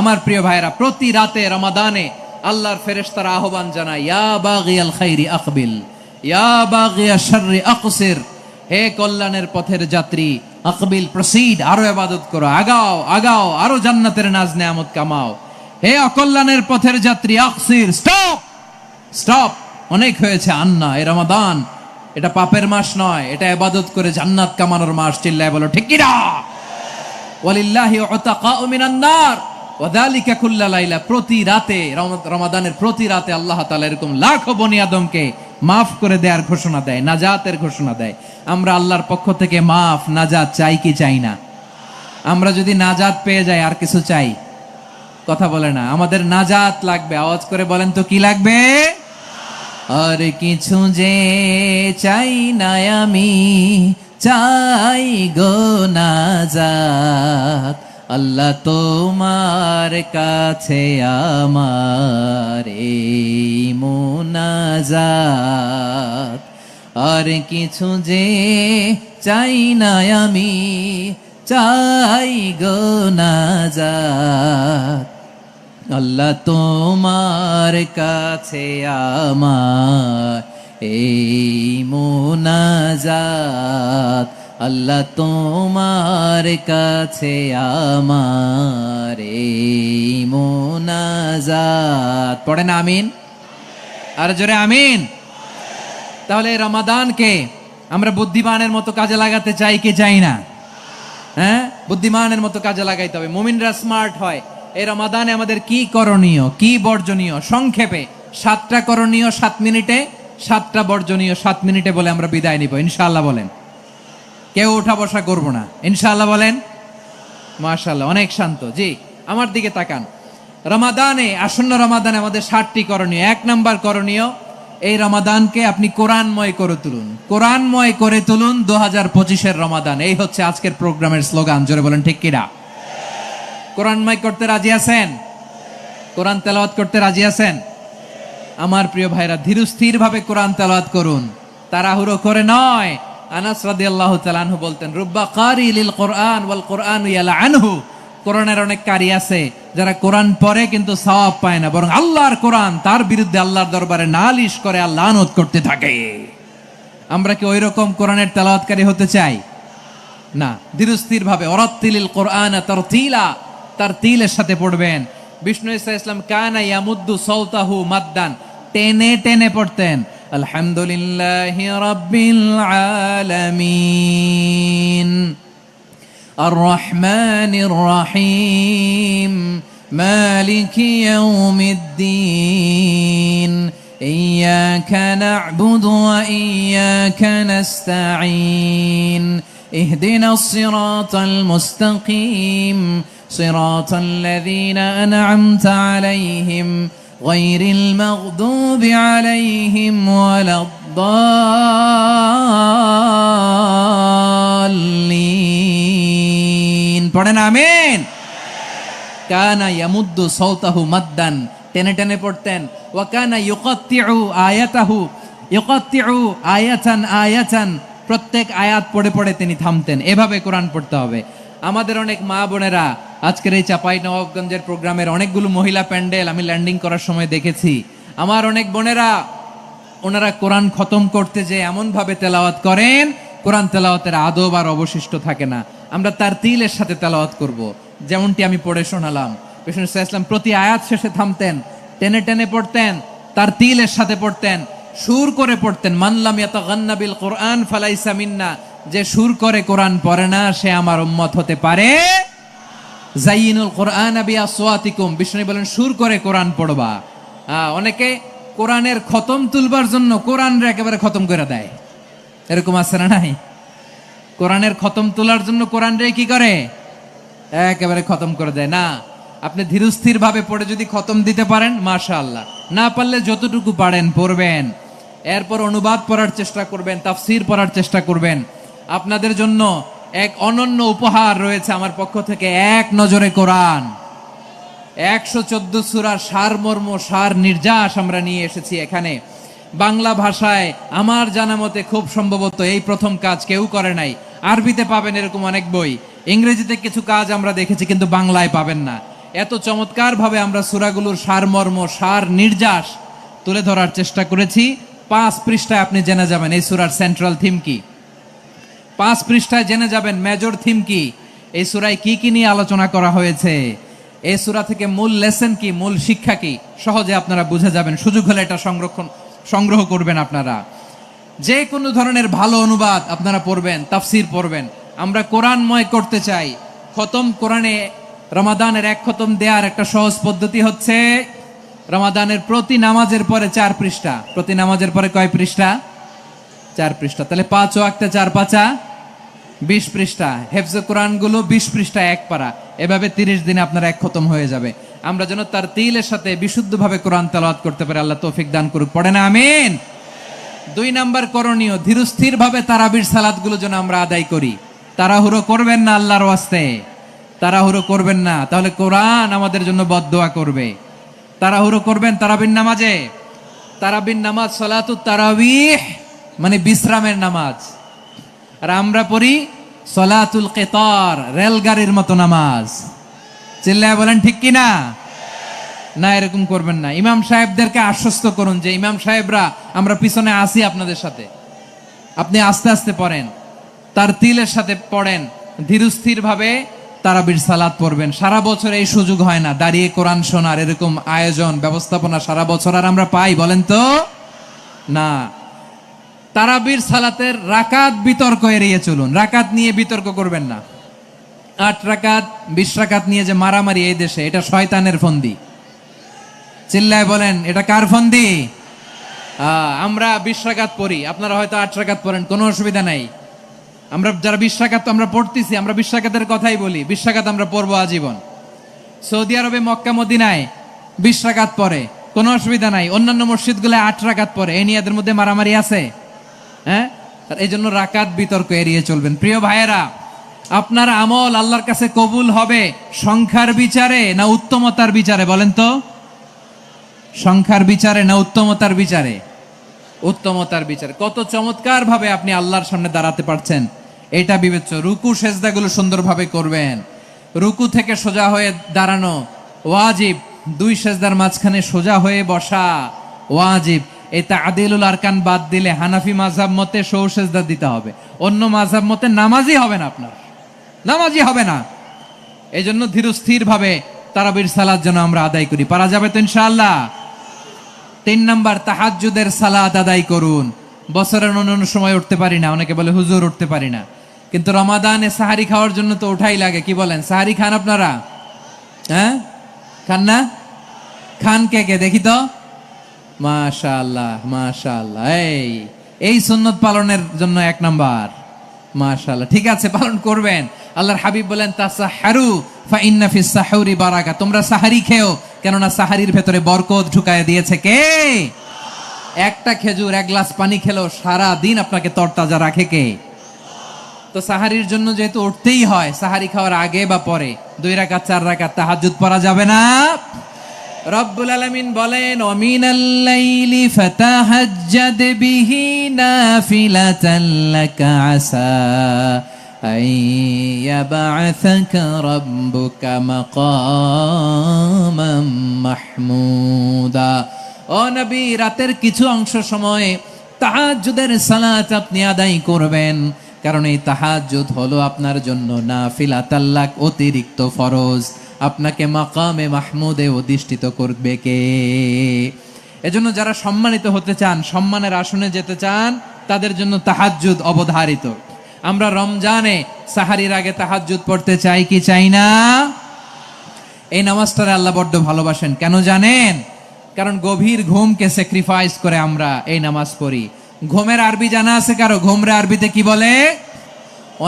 আমার প্রিয় ভাইরা, প্রতি রাতে রমাদানে আল্লাহর ফেরেশতারা আহ্বান জানায়, ইয়া বাগিয়াল খাইরি আকবিল, ইয়া বাগিয়াশ শাররি আকসির, হে কল্যাণের পথের যাত্রী, আকবিল প্রসিড, আরো ইবাদত করো, আগাও আগাও, আরো জান্নাতের নাজ নেয়ামত কামাও। হে অকল্যাণের পথের যাত্রী, আকসির, স্টপ স্টপ, অনেক হয়েছে। আন্না, এ রমাদান এটা পাপের মাস নয়, এটা ইবাদত করে জান্নাত কামানোর মাস। চিল্লায় বলো ঠিক কি না? ওয়ালিল্লাহি উতাকাউ মিনান নার ওয়া যালিকা কুল্লা লাইলা, প্রতি রাতে, রমাদানের প্রতি রাতে আল্লাহ তাআলা এরকম লাখো বনি আদমকে মাফ করে দেওয়ার ঘোষণা দেয়, নাজাতের ঘোষণা দেয়। আমরা আল্লাহর পক্ষ থেকে মাফ, নাজাত চাই কি চাই না? আমরা যদি নাজাত পেয়ে যাই, আর কিছু চাই? কথা বলে না। আমাদের নাজাত লাগবে, আওয়াজ করে বলেন তো কি লাগবে? আর কিছু যে চাই না আমি, চাই গো নাজাত, আল্লাহ তোমার কাছে আমার এই মুনাজাত। আর কিছু যে চাই না আমি, চাই গো নাজাত, আল্লাহ তোমার কাছে আমার এই মুনাজাত, আল্লাহ তোমার কাছে আমার এই মুনাজাত। পড়েন আমিন, আর জোরে আমিন। তাহলে রমাদানকে আমরা বুদ্ধিমানের মতো কাজে লাগাতে চাই কি চাই না? হ্যাঁ, বুদ্ধিমানের মতো কাজে লাগাইতে হবে। মুমিনরা স্মার্ট হয়। এই রমাদানে আমাদের কি করণীয়, কি বর্জনীয়, সংক্ষেপে 7টা করণীয় 7 মিনিটে, 7টা বর্জনীয় 7 মিনিটে বলে আমরা বিদায় নিব ইনশাআল্লাহ। বলেন, কেউ ওঠা বসা করবো না ইনশাআল্লাহ। বলেন মাশাআল্লাহ, অনেক শান্ত। জি, আমার দিকে তাকান। রমাদানে, আসন্ন রমাদানে আমাদের 7টি করণীয়। 1 নাম্বার করণীয়, এই রমাদানকে আপনি কোরআনময় করে তুলুন, কোরআনময় করে তুলুন 2025-এর রমাদান। এই হচ্ছে আজকের প্রোগ্রামের স্লোগান। জোরে বলেন ঠিক কিনা? কোরআনময় করতে রাজি আছেন? কোরআন তেলাওয়াত করতে রাজি আছেন? আমার প্রিয় ভাইরা, ধীরস্থির ভাবে কোরআন তেলাওয়াত করুন, তাড়াহুড়ো করে নয়। আনাস রাদিয়াল্লাহু তাআলা আনহু বলতেন, রুব্বা কারি লিল কোরআন ওয়াল কোরআনু ইয়ালআনহু, কোরআনের অনেক কারি আছে যারা কোরআন পড়ে কিন্তু সওয়াব পায় না, বরং আল্লাহর কোরআন তার বিরুদ্ধে আল্লাহর দরবারে নালিশ করে আর লানত করতে থাকে। আমরা কি ওই রকম কোরআনের তেলাওয়াতকারী হতে চাই? না। ধীরস্থির ভাবে, ওরাত্তিলিল কোরআন তারতিলা, তারতিলের সাথে পড়বেন। বিষ্ণু ইসা ইসলাম কানা ইয়ামুদ্দু সাওতাহু মাদ্দান, টেনে টেনে পড়তেন। আলহামদুলিল্লাহি রাব্বিল আলামিন আর রহমানির রহিম মালিকি ইয়াউমিদ্দিন ইয়্যাকা না'বুদু ওয়া ইয়্যাকা নাস্তাঈন ইহদিনাস সিরাতাল মুস্তাকিম সিরাতাল লাযীনা আন'আমতা আলাইহিম গায়রিল মাগদুবি আলাইহিম ওয়ালাদ-দাল্লিন। পড়েন আমিন। কানা ইয়ামুদ্দু সাওতাহু মাদ্দান, টেনে টেনে পড়তেন। ওয়া কানা ইউকাত্তিউ আয়াতাহু, ইউকাত্তিউ আয়াতান আয়াতান, প্রত্যেক আয়াত পড়ে পড়ে তিনি থামতেন। এভাবে কোরআন পড়তে হবে। আমাদের অনেক মা বোনেরা আজকের এই চাপাই নবাবগঞ্জের প্রোগ্রামের অনেকগুলো মহিলা প্যান্ডেল আমি ল্যান্ডিং করার সময় দেখেছি। আমার অনেক বোনেরা, ওনারা কোরআন খতম করতে যে এমন ভাবে তেলাওয়াত করেন, কোরআন তেলাওয়াতের আদব আর অবশিষ্ট থাকে না। আমরা তারতিলের সাথে তেলাওয়াত করব, যেমনটি আমি পড়ে শোনালাম। বিষ্ণু ইসলাম প্রতি আয়াত শেষে থামতেন, টেনে টেনে পড়তেন, তারতিলের সাথে পড়তেন, সুর করে পড়তেন। মানলাম ইয়াতাগান্না বিল কোরআন ফালাইসা মিন্না, যে সুর করে কোরআন পড়ে না সে আমার উম্মত হতে পারে জাইয়িনুল কোরআন বিআসওয়াতিকুম, বিষ্ণু বলেন সুর করে কোরআন পড়বা। অনেকে কোরআনের খতম তুলবার জন্য কোরআনরে একেবারে খতম করে দেয়, এরকম আছে না নাই? কোরআনের খতম তোলার জন্য কোরআনরে কি করে? একেবারে খতম করে দেয় না। আপনি ধীরস্থির ভাবে পড়ে যদি খতম দিতে পারেন মাশাআল্লাহ, না পারলে যতটুকু পারেন পড়বেন, এরপর অনুবাদ পড়ার চেষ্টা করবেন, তাফসীর পড়ার চেষ্টা করবেন। আপনাদের জন্য এক অনন্য উপহার রয়েছে আমার পক্ষ থেকে, এক নজরে কোরআন 114 সূরার সারমর্ম, সার নির্যাস আমরা নিয়ে এসেছি এখানে বাংলা ভাষায়। আমার জানা মতে খুব সম্ভবত এই প্রথম কাজ, কেউ করে নাই। আরবিতে পাবেন এরকম অনেক বই, ইংরেজিতে কিছু কাজ আমরা দেখেছি, কিন্তু বাংলায় পাবেন না। এত চমৎকার ভাবে আমরা সূরাগুলোর সারমর্ম, সার নির্যাস তুলে ধরার চেষ্টা করেছি। 5 পৃষ্ঠায় আপনি জেনে যাবেন এই সূরার সেন্ট্রাল থিম কি, 5 পৃষ্ঠায় জেনে যাবেন মেজর থিম কি, এই সূরায় কি কি নিয়ে আলোচনা করা হয়েছে, এই সূরা থেকে মূল লেসন কি, মূল শিক্ষা কি, সহজে আপনারা বুঝে যাবেন। সুযোগ হলে এটা সংগ্রহ করবেন। আপনারা যে কোনো ধরনের ভালো অনুবাদ আপনারা পড়বেন, তাফসীর পড়বেন। আমরা কোরআনময় করতে চাই। খতম কোরআনে রমাদানের 1 খতম দেওয়ার একটা সহজ পদ্ধতি হচ্ছে রমাদানের প্রতি নামাজের পরে 4 পৃষ্ঠা। প্রতি নামাজের পরে কয় পৃষ্ঠা? 4 পৃষ্ঠা। তাহলে 5 ওয়াক্তে 4 পাঁচা 20 পৃষ্ঠা। হেফজে কোরআন গুলো 20 পৃষ্ঠা, 1 পারা। এভাবে 30 দিনে আপনার 1 খতম হয়ে যাবে। আমরা যেন তার তিলের সাথে বিশুদ্ধভাবে কোরআন তেলাওয়াত করতে পারি, আল্লাহ তৌফিক দান করুক। পড়ে না আমিন। 2 নাম্বার করণীয়, ধীরস্থির ভাবে তারাবির সালাত গুলো যেন আমরা আদায় করি। তাড়াহুড়ো করবেন না, আল্লাহর ওয়াস্তে তাড়াহুড়ো করবেন না, তাহলে কোরআন আমাদের জন্য বদদোয়া করবে। তাড়াহুড়ো করবেন তারাবির নামাজে। তারাবির নামাজ সালাতুত তারাবিহ মানে বিশ্রামের নামাজ, আর আমরা পড়ি সালাতুল কিতার, রেলগাড়ির মতো নামাজ। চিল্লায় বলেন ঠিক কিনা? না, এরকম করবেন না। ইমাম সাহেবদেরকে আশ্বস্ত করুন যে ইমাম সাহেবরা আমরা পিছনে আসি আপনাদের সাথে, আপনি আস্তে আস্তে পড়েন, তার তিলের সাথে পড়েন, ধীরস্থির ভাবে তারাবির সালাত পড়বেন। সারা বছর এই সুযোগ হয় না, দাঁড়িয়ে কোরআন শোনার এরকম আয়োজন ব্যবস্থাপনা সারা বছর আর আমরা পাই বলেন তো না। তারাবির সালাতের রাকাত বিতর্ক এড়িয়ে চলুন, রাকাত নিয়ে বিতর্ক করবেন না। 8 রাকাত 20 রাকাত নিয়ে যে মারামারি এই দেশে, এটা শয়তানের ফন্দি। চিল্লায় বলেন এটা কার ফন্দি? আমরা 20 রাকাত পড়ি, আপনারা হয়তো 8 রাকাত পড়েন, কোনো অসুবিধা নাই। আমরা যারা 20 রাকাত তো আমরা পড়তেছি, আমরা 20 রাকাতের কথাই বলি, 20 রাকাত আমরা পড়বো আজীবন। সৌদি আরবে মক্কা মদিনায় 20 রাকাত পড়ে, কোনো অসুবিধা নাই। অন্যান্য মসজিদগুলো 8 রাকাত পড়ে, এই নিয়ে এদের মধ্যে মারামারি আছে? হ্যাঁ, এই জন্য রাকাত বিতর্ক এড়িয়ে চলবেন। প্রিয় ভাইয়েরা, আপনার আমল আল্লাহর কাছে কবুল হবে সংখ্যার বিচারে না উত্তমতার বিচারে? বলেন তো, সংখ্যার বিচারে না উত্তমতার বিচারে? উত্তমতার বিচারে। কত চমৎকার ভাবে আপনি আল্লাহর সামনে দাঁড়াতে পারছেন এটা বিবেচ্য। রুকু সেজদাগুলো সুন্দরভাবে করবেন, রুকু থেকে সোজা হয়ে দাঁড়ানো ওয়াজিব, 2 সেজদার মাঝখানে সোজা হয়ে বসা ওয়াজিব। এই তা'দিলুল আরকান বাদ দিলে হানাফি মাযহাব মতে সৌ সেজদা দিতে হবে, অন্য মাযহাব মতে নামাজই হবে না, আপনার নামাজই হবে না। এই জন্য ধীরস্থির ভাবে তারাবির সালাত যেন আমরা আদায় করি। পারা যাবে তো ইনশাআল্লাহ? 3 নাম্বার, তাহাজ্জুদের সালাত আদায় করুন। বছরের অন্যান্য সময় উঠতে পারি না, অনেকে বলে হুজুর উঠতে পারি না, কিন্তু রমাদানে সাহারি খাওয়ার জন্য তো ওঠাই লাগে। কি বলেন, সাহারি খান আপনারা? হ্যাঁ, খান না? খান কে কে দেখি তো? মাশাআল্লাহ মাশাআল্লাহ। এই সুন্নত পালনের জন্য 1 নাম্বার। মাশাআল্লাহ, ঠিক আছে, পালন করবেন। আল্লাহর হাবিব বলেন তাসাহহারু ফা ইন্না ফিস সাহুরি বারাকা, তোমরা সাহারি খেও, কেননা সাহারির ভেতরে বরকত ঢুকায় দিয়েছে কে? একটা খেজুর, 1 গ্লাস পানি খেলো সারা দিন আপনাকে তরতাজা রাখে কে? তো সাহারির জন্য যেহেতু উঠতেই হয়, সাহারি খাওয়ার আগে বা পরে 2 রাকাত 4 রাকাত তাহাজ্জুদ পড়া যাবে না? রব্বুল আলামিন বলেন ওয়ামিনাল লাইলি ফাতাহাজ্জাদ বিহি নাফিলাতান লাকা আসা আইয়াবআসাকা রাব্বুকা মাকামাম মাহমুদা। ও নবী, রাতের কিছু অংশ সময় তাহাজ্জুদের সালাত আপনি আদায় করবেন, কারণ এই তাহাজ্জুদ হলো আপনার জন্য নাফিলাতাল লাক, অতিরিক্ত ফরজ। আপনাকে মাকামে মাহমুদে অধিষ্ঠিত করবে কে? এজন্য যারা সম্মানিত হতে চান, সম্মানের আসনে যেতে চান, তাদের জন্য তাহাজ্জুদ অবধারিত। আমরা রমজানে সাহারির আগে তাহাজ্জুদ পড়তে চাই কি চাই না? এই নামাজটারে আল্লাহ বড্ড ভালোবাসেন, কেন জানেন? কারণ গভীর ঘুমকে স্যাক্রিফাইস করে আমরা এই নামাজ পড়ি। ঘুমের আরবি জানা আছে কারো? ঘুমরে আরবিতে কি বলে?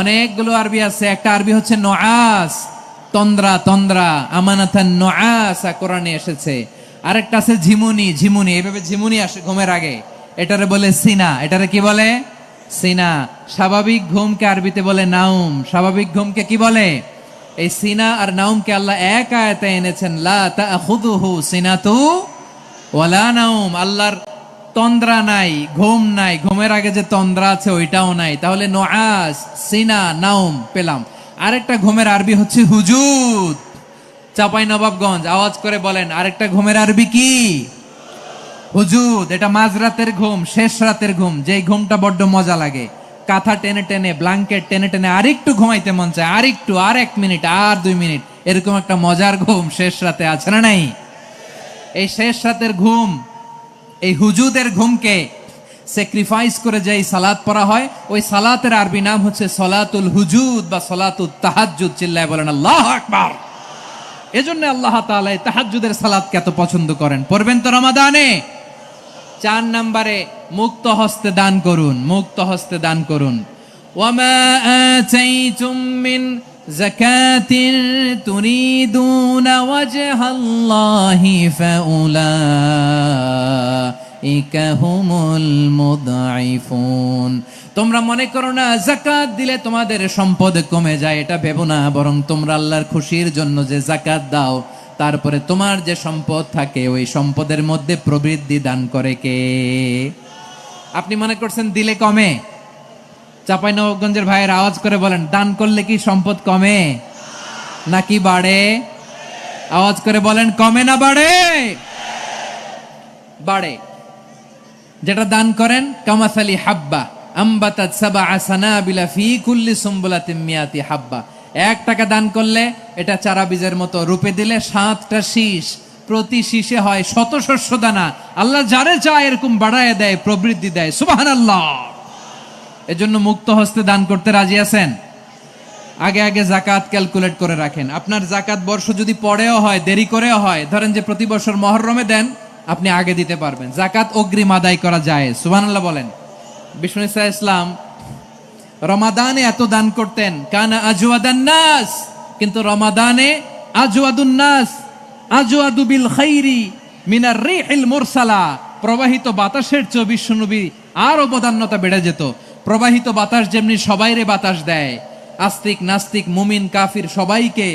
অনেকগুলো আরবি আছে। একটা আরবি হচ্ছে নোয়াস, তন্দ্রা, তন্দ্রা, আমানাথান নোয়াসা কোরআনে এসেছে। আরেকটা আছে ঝিমুনি, ঝিমুনি, এইভাবে ঝিমুনি আসে ঘুমের আগে, এটারে বলে সিনা। এটারে কি বলে? সিনা। স্বাভাবিক ঘুমকে আরবিতে বলে নাউম। স্বাভাবিক ঘুমকে কি বলে? এই সিনা আর নাউমকে আল্লাহ এক আয়াতে এনেছেন, লা তাখুযুহু সিনাতু ওয়ালা নাউম। আল্লাহর তন্দ্রা নাই, ঘুম নাই, ঘুমের আগে যে তন্দ্রা আছে ওইটাও নাই। তাহলে নোয়াস, সিনা, নাউম পেলাম। আরেকটা ঘুমের আরবি হচ্ছে হুজুদ। চাপাই নবাবগঞ্জ আওয়াজ করে বলেন, আরেকটা ঘুমের আরবি কি? হুজুদ। এটা মাঝরাতের ঘুম, শেষ রাতের ঘুম, যেই ঘুমটা বড্ড মজা লাগে। কাঁথা টেনে টেনে, ব্ল্যাঙ্কেট টেনে টেনে আরেকটু ঘুমাইতে মন চায়, আরেকটু, আর 1 মিনিট, আর 2 মিনিট, এরকম একটা মজার ঘুম শেষ রাতে আছে না নাই? এই শেষ রাতের ঘুম, এই হুজুদের ঘুমকে স্যাক্রিফাইস করে যেই সালাত পড়া হয়, ওই সালাতের আরবি নাম হচ্ছে সলাতুল হুজুদ বা সলাতুত তাহাজ্জুদ। চিল্লায় বলেন আল্লাহু আকবার। এজন্য আল্লাহ তাআলা এই তাহাজ্জুদের সালাতকে এত পছন্দ করেন। পড়বেন তো রমাদানে। 4 নম্বরে মুক্ত হস্তে দান করুন, মুক্ত হস্তে দান করুন। ওয়ামা আতাইতুম মিন যাকাতিন তুরিদুনা ওয়াজহাল্লাহি ফাউলাইকা হুমুল মুদঈফুন। তোমরা মনে করো না যাকাত দিলে তোমাদের সম্পদ কমে যায়, এটা ভেবো না। বরং তোমরা আল্লাহর খুশির জন্য যে যাকাত দাও, তারপরে তোমার যে সম্পদ থাকে ওই সম্পদের মধ্যে প্রবৃদ্ধি দান করে কে? আপনি মনে করছেন দিলে কমে? চাঁপাইনবাবগঞ্জের ভাইয়ের আওয়াজ করে বলেন, দান করলে কি সম্পদ কমে নাকি বাড়ে? আওয়াজ করে বলেন, কমে না বাড়ে? বাড়ে। যেটা দান করেন, কামাসালি হাব্বা আম্বাতাত সাবআ সানাবিলা ফি কুল্লি সুমবুলাতিন মিয়াতি হাব্বা। 1 টাকা দান করলে এটা চারা বীজের মতো, রূপে দিলে 7টা শীষ, প্রতি শীষে হয় 100 শস্য দানা। আল্লাহ যারে চায় এরকম বাড়ায় দেয়, প্রবৃদ্ধি দেয়। সুবহানাল্লাহ। এজন্য মুক্ত হস্তে দান করতে রাজি আছেন? আগে আগে যাকাত ক্যালকুলেট করে রাখেন। আপনার যাকাত বর্ষ যদি পরেও হয়, দেরি করেও হয়, ধরেন যে প্রতি বছর মুহররমে দেন, আপনি আগে দিতে পারবেন। যাকাত অগ্রিম আদায় করা যায়। সুবহানাল্লাহ বলেন। বিষ্ণু ইসা ইসলাম রমাদানে এত দান করতেন, কানা আজওয়াদান নাস, কিন্তু রমাদানে আজওয়াদুন নাস আজওয়াদু বিল খাইরি মিনার রিহিল মুরসালা। প্রবাহিত বাতাসের চেয়ে বিশ্বনবী আরো বদান্যতা বেড়ে যেত। প্রবাহিত বাতাস যেমনি সবাইরে বাতাস দেয়, আস্তিক নাস্তিক মুমিন কাফির সবাইকে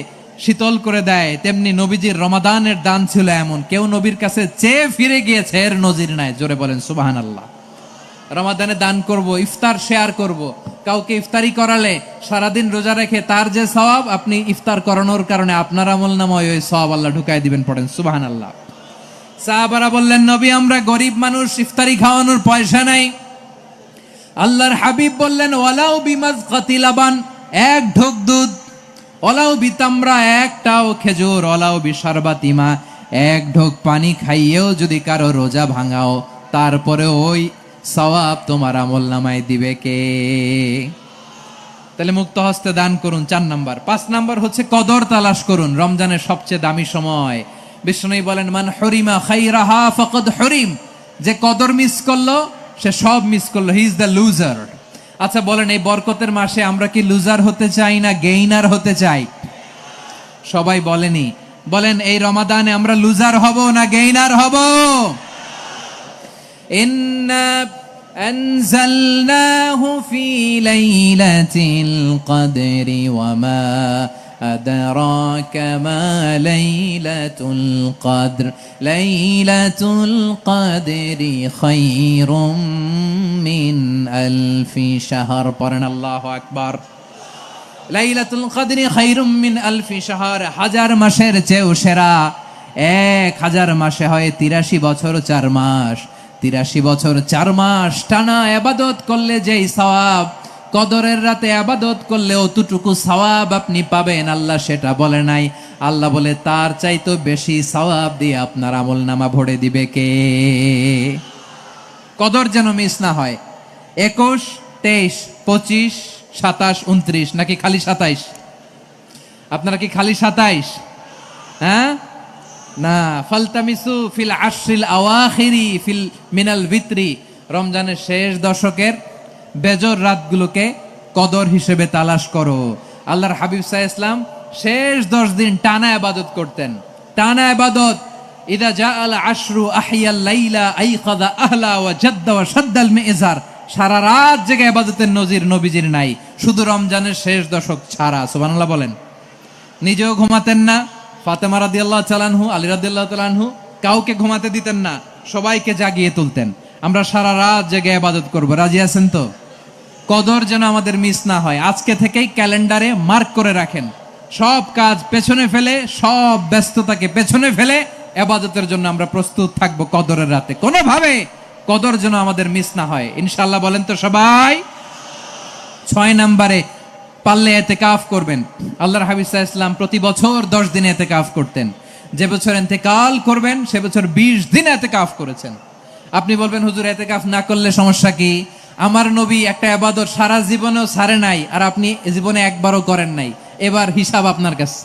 শীতল করে দেয়, তেমনি নবীজির রমাদানের দান ছিল এমন, কেউ নবীর কাছে চেয়ে ফিরে গিয়েছে এর নজির নাই। জোরে বলেন সুবহানাল্লাহ। রমাদানে দান করব, ইফতার শেয়ার করব। কাউকে ইফতারি করালে সারাদিন রোজা রেখে তার যে সওয়াব, আপনি ইফতার করানোর কারণে আপনার আমলনামায় ওই সওয়াব আল্লাহ ঢুকাই দিবেন। পড়েন সুবহানাল্লাহ। সাহাবারা বললেন, নবী আমরা গরিব মানুষ, ইফতারি খাওয়ানোর পয়সা নাই। আল্লাহর হাবিব বললেন, ওয়ালাউ বিমাজকাতি লাবান, 1 ঢোক দুধ, ওয়ালাউ বিতামরা, 1টাও খেজুর, ওয়ালাউ বিশারবাতিমা, 1 ঢোক পানি খাইয়েও যদি কারো রোজা ভাঙাও, তারপরে ওই সওয়াব তোমার আমলনামায় দিবে কে? তাহলে মুক্ত হস্তে দান করুন, 4 নাম্বার। 5 নাম্বার হচ্ছে কদর তালাশ করুন। রমজানের সবচেয়ে দামি সময়। বিষ্ণু বলেন, মান হরিমা খাইরাহা ফাকাদ হরিম। যে কদর মিস করলো সে সব মিস করলো, হি ইজ দ্য লুজার। আচ্ছা বলেন, এই বরকতের মাসে আমরা কি লুজার হতে চাই না গেইনার হতে চাই? সবাই বলেনি, বলেন এই রমাদানে আমরা লুজার হব না গেইনার হব? ইন্না আনজালনাহু ফি লাইলাতিল কদরি ওয়া মা আদরাকা মা লাইলাতুল কদর লাইলাতুল কদরি খায়রুম মিন আলফি শাহর। পড়েন আল্লাহু আকবার। লাইলাতুল কদরি খায়রুম মিন আলফি শাহর, 1000 মাসের চেয়েও সেরা। 1000 মাসে হয় 83 বছর 4 মাস। 83 বছর 4 মাস টানা ইবাদত করলে যেই সওয়াব, কদরের রাতে ইবাদত করলে অতটুকু সওয়াব আপনি পাবেন, আল্লাহ সেটা বলে নাই। আল্লাহ বলে তার চাইতো বেশি সওয়াব দিয়ে আপনার আমলনামা ভরে দিবে কে? কদর যেন মিস না হয়। 21, 23, 25, 27, 29 নাকি খালি 27? আপনারা কি খালি 27? হ্যাঁ না, ফালতামিসু ফিল আশরিল আওয়াখিরি ফিল মিনাল ভিতরি, রমজানের শেষ দশকের বেজর রাতগুলোকে কদর হিসেবে তালাশ করো। আল্লাহর হাবিব সাল্লাল্লাহু আলাইহি ওয়াসাল্লাম শেষ 10 দিন টানা ইবাদত করতেন, টানা ইবাদত। ইদা জাআল আশরু আহিয়াল লাইলা আইকাযা আহলা ওয়া জাদ্দা ওয়া শাদ্দাল মিজার, সারা রাত জেগে ইবাদতের নজির নবীজির নাই, শুধু রমজানের শেষ দশক ছাড়া। সুবহানাল্লাহ বলেন। নিজেও ঘুমাতেন না, ফাতেমা রাদিয়াল্লাহু তাআলা আনহু, আলী রাদিয়াল্লাহু তাআলা আনহু কাউকে ঘুমাতে দিতেন না, সবাইকে জাগিয়ে তুলতেন। আমরা সারা রাত জেগে ইবাদত করব, রাজি আছেন তো? কদর যেন আমাদের মিস না হয়, আজকে থেকেই ক্যালেন্ডারে মার্ক করে রাখেন। সব কাজ পেছনে ফেলে, সব ব্যস্ততাকে পেছনে ফেলে ইবাদতের জন্য আমরা প্রস্তুত থাকব কদরের রাতে। কোনোভাবে কদর যেন আমাদের মিস না হয়, ইনশাআল্লাহ বলেন তো সবাই। 6 নম্বরে পারলে ইতিকাফ করবেন। আল্লাহর হাবিব সাল্লাল্লাহু আলাইহি ওয়াসাল্লাম প্রতি বছর 10 দিন ইতিকাফ করতেন। যে বছর ইন্তেকাল করবেন সে বছর 20 দিন ইতিকাফ করেছেন। আপনি বলবেন হুজুর ইতিকাফ না করলে সমস্যা কি? আমার নবী একটা ইবাদত সারা জীবনেও ছাড়ে নাই, আর আপনি জীবনে একবারও করেন নাই। এবার হিসাব আপনার কাছে,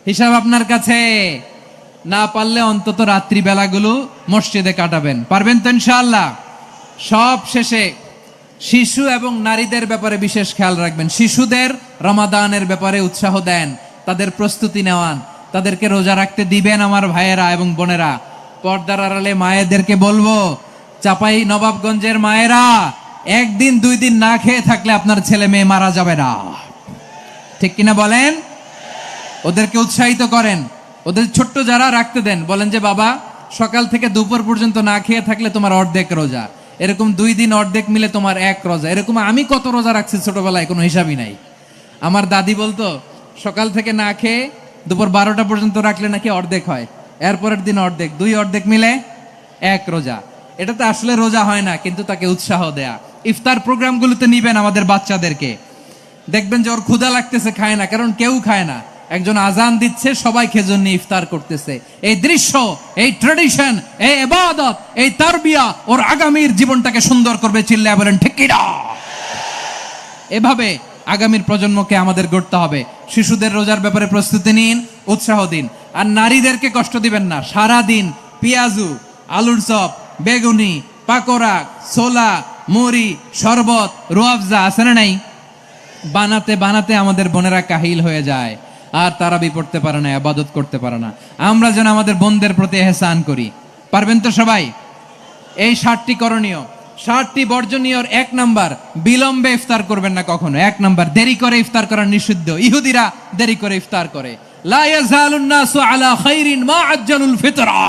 হিসাব আপনার কাছে। না পারলে অন্তত রাত্রি বেলাগুলো মসজিদে কাটাবেন, পারবেন তো ইনশাআল্লাহ? সব শেষে শিশু এবং নারীদের ব্যাপারে বিশেষ খেয়াল রাখবেন। শিশুদের রমাদানের ব্যাপারে উৎসাহ দেন, তাদের প্রস্তুতি নেওয়ান, তাদেরকে রোজা রাখতে দিবেন। আমার ভাইয়েরা এবং বোনেরা, পর্দার আড়ালে মায়েদেরকে বলবো, চাপাই নবাবগঞ্জের মায়েরা, 1 দিন 2 দিন না খেয়ে থাকলে আপনার ছেলে মেয়ে মারা যাবে না, ঠিক কিনা বলেন? ওদেরকে উৎসাহিত করেন, ওদের ছোট্ট যারা রাখতে দেন, বলেন যে বাবা সকাল থেকে দুপুর পর্যন্ত না খেয়ে থাকলে তোমার অর্ধেক রোজা, এরকম 2 দিন অর্ধেক মিলে তোমার 1 রোজা। এরকম আমি কত রোজা রাখছি ছোটবেলায়, কোনো হিসাবই নাই। আমার দাদি বলতো সকাল থেকে না খেয়ে দুপুর 12টা পর্যন্ত রাখলে নাকি অর্ধেক হয়, এরপরের দিন অর্ধেক, 2 অর্ধেক মিলে 1 রোজা। এটা তো আসলে রোজা হয় না, কিন্তু তাকে উৎসাহ দেয়া। ইফতার প্রোগ্রামগুলোতে নিবেন আমাদের বাচ্চাদেরকে, দেখবেন যে ওর ক্ষুধা লাগতেছে, খায় না, কারণ কেউ খায় না। একজন আজান দিচ্ছে, সবাই খেজুর নিয়ে ইফতার করতেছে। এই দৃশ্য, এই ট্র্যাডিশন, এই ইবাদত, এই তারবিয়া ওর আগামীর জীবনটাকে সুন্দর করবে। চিল্লায়া বলেন ঠিক কি না? এভাবে আগামীর প্রজন্মকে আমাদের গড়তে হবে। শিশুদের রোজার ব্যাপারে প্রস্তুতি নিন, উৎসাহ দিন। আর নারীদেরকে কষ্ট দিবেন না। সারা দিন পেঁয়াজু, আলুর চপ, বেগুনি, পাকোড়া, ছোলা, মুড়ি, শরবত, রুয়াফজা আছে না নাই, বানাতে বানাতে আমাদের বোনেরা কাহিল হয়ে যায়, আর তারাবি পড়তে পারে না, ইবাদত করতে পারে না। আমরা যেন আমাদের বোনদের প্রতি ইহসান করি, পারবেন তো সবাই? এই 7টি করণীয়, 7টি বর্জনীয়। 1 নাম্বার, বিলম্বে ইফতার করবেন না কখনো। 1 নাম্বার, দেরি করে ইফতার করা নিষিদ্ধ। ইহুদিরা দেরি করে ইফতার করে। লা ইয়াজালুন নাসু আলা খাইরিন মা আজ্জালুল ফিতরা।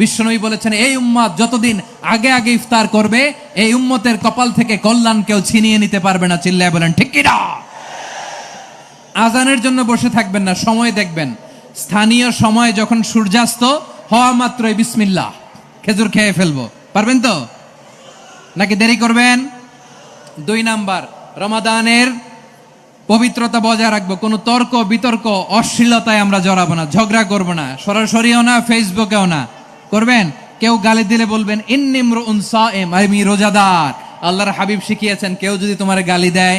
বিশ্বনবী বলেছেন, এই উম্মত যতদিন আগে আগে ইফতার করবে, এই উম্মতের কপাল থেকে কল্যাণ কেউ ছিনিয়ে নিতে পারবে না। চিল্লায় বলেন ঠিক কি না? আজানের জন্য বসে থাকবেন না, সময় দেখবেন। স্থানীয় সময় যখন সূর্যাস্ত হওয়া মাত্রই বিসমিল্লাহ, খেজুর খেয়ে ফেলবো, পারবেন তো? নাকি দেরি করবেন? 2 নাম্বার, রমাদানের পবিত্রতা বজায় রাখবো। কোনো তর্ক বিতর্ক অশ্লীলতায় আমরা জড়াবো না, ঝগড়া করবো না, সরাসরিও না, ফেসবুকেও না। করবেন? কেউ গালি দিলে বলবেন ইন্নিমরুন সাইম, আমি রোজাদার। আল্লাহর হাবিব শিখিয়েছেন, কেউ যদি তোমার গালি দেয়,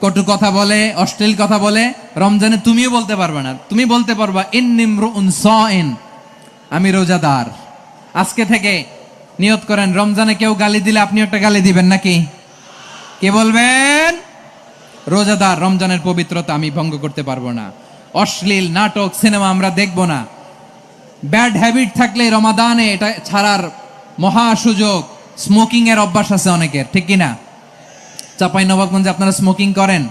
কটু কথা বলে, অশ্লীল কথা বলে, রমজানে তুমিও বলতে পারবে না। তুমি বলতে পারবা ইন্নিমরুন সাইম, আমি রোজাদার। আজকে থেকে নিয়ত করেন, রমজানে কেউ গালি দিলে আপনি একটা গালি দিবেন নাকি? কে বলবেন? রোজাদার, রমজানের পবিত্রতা আমি ভঙ্গ করতে পারবো না। অশ্লীল নাটক, সিনেমা আমরা দেখবো না। ব্যাড হ্যাবিট থাকলে রমাদানে এটা ছাড়ার মহা সুযোগ। স্মোকিং এর অভ্যাস আছে অনেকের, ঠিক কিনা? চাপাই নবাবগঞ্জে আপনারা স্মোকিং করেন?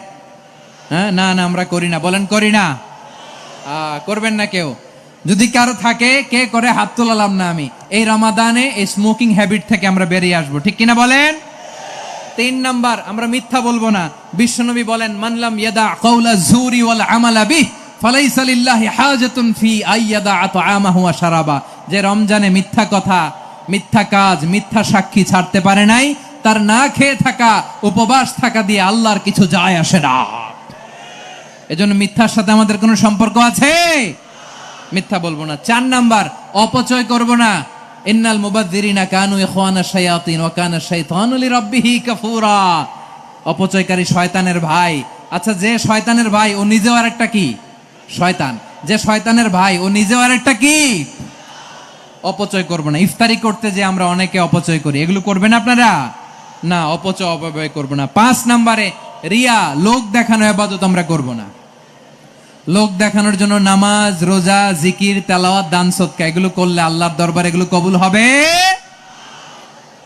হ্যাঁ, না না আমরা করি না। বলেন করি না? করবেন না কেউ? যদি কারো থাকে, কে করে হাত তোলালাম না আমি। এই রমাদানে এই স্মোকিং হ্যাবিট থেকে আমরা বেরিয়ে আসবো, ঠিক কিনা বলেন? 3 নাম্বার, আমরা মিথ্যা বলবো না। বিশ্বনবী বলেন, মানলাম ইয়াদা কাওলা যুরি ওয়াল আমালা বিহি ফালাইসা লিল্লাহি হাজাতুন ফি আইয়াদা আতআমাহু ওয়া শারাবা। যে রমজানে মিথ্যা কথা, মিথ্যা কাজ, মিথ্যা সাক্ষী ছাড়তে পারে নাই, তার না খেয়ে থাকা, উপবাস থাকা দিয়ে আল্লাহর কিছু যায় আসে না। এজন্য মিথ্যার সাথে আমাদের কোনো সম্পর্ক আছে? মিথ্যা বলবো না। 4 নাম্বার, অপচয় করব না। ইন্নাল মুবাযযিরিনা কানু ইখওয়ানাশ শায়াতিন ওয়া কানা শাইতানু লিরাব্বিহি কাফুরা। অপচয়কারী শয়তানের ভাই। আচ্ছা, যে শয়তানের ভাই ও নিজেও আরেকটা কি? শয়তান। যে শয়তানের ভাই, ও নিজেও আরেকটা কি অপচয় করবো না। ইফতারি করতে যে আমরা অনেকে অপচয় করি, এগুলো করবেন আপনারা না, অপচয় অপব্যয় করবো না। 5 নম্বরে রিয়া, লোক দেখানো ইবাদত আমরা করব না। লোক দেখানোর জন্য নামাজ, রোজা, জিকির, তেলাওয়াত, দান, সদকা এগুলো করলে আল্লাহর দরবারে এগুলো কবুল হবে।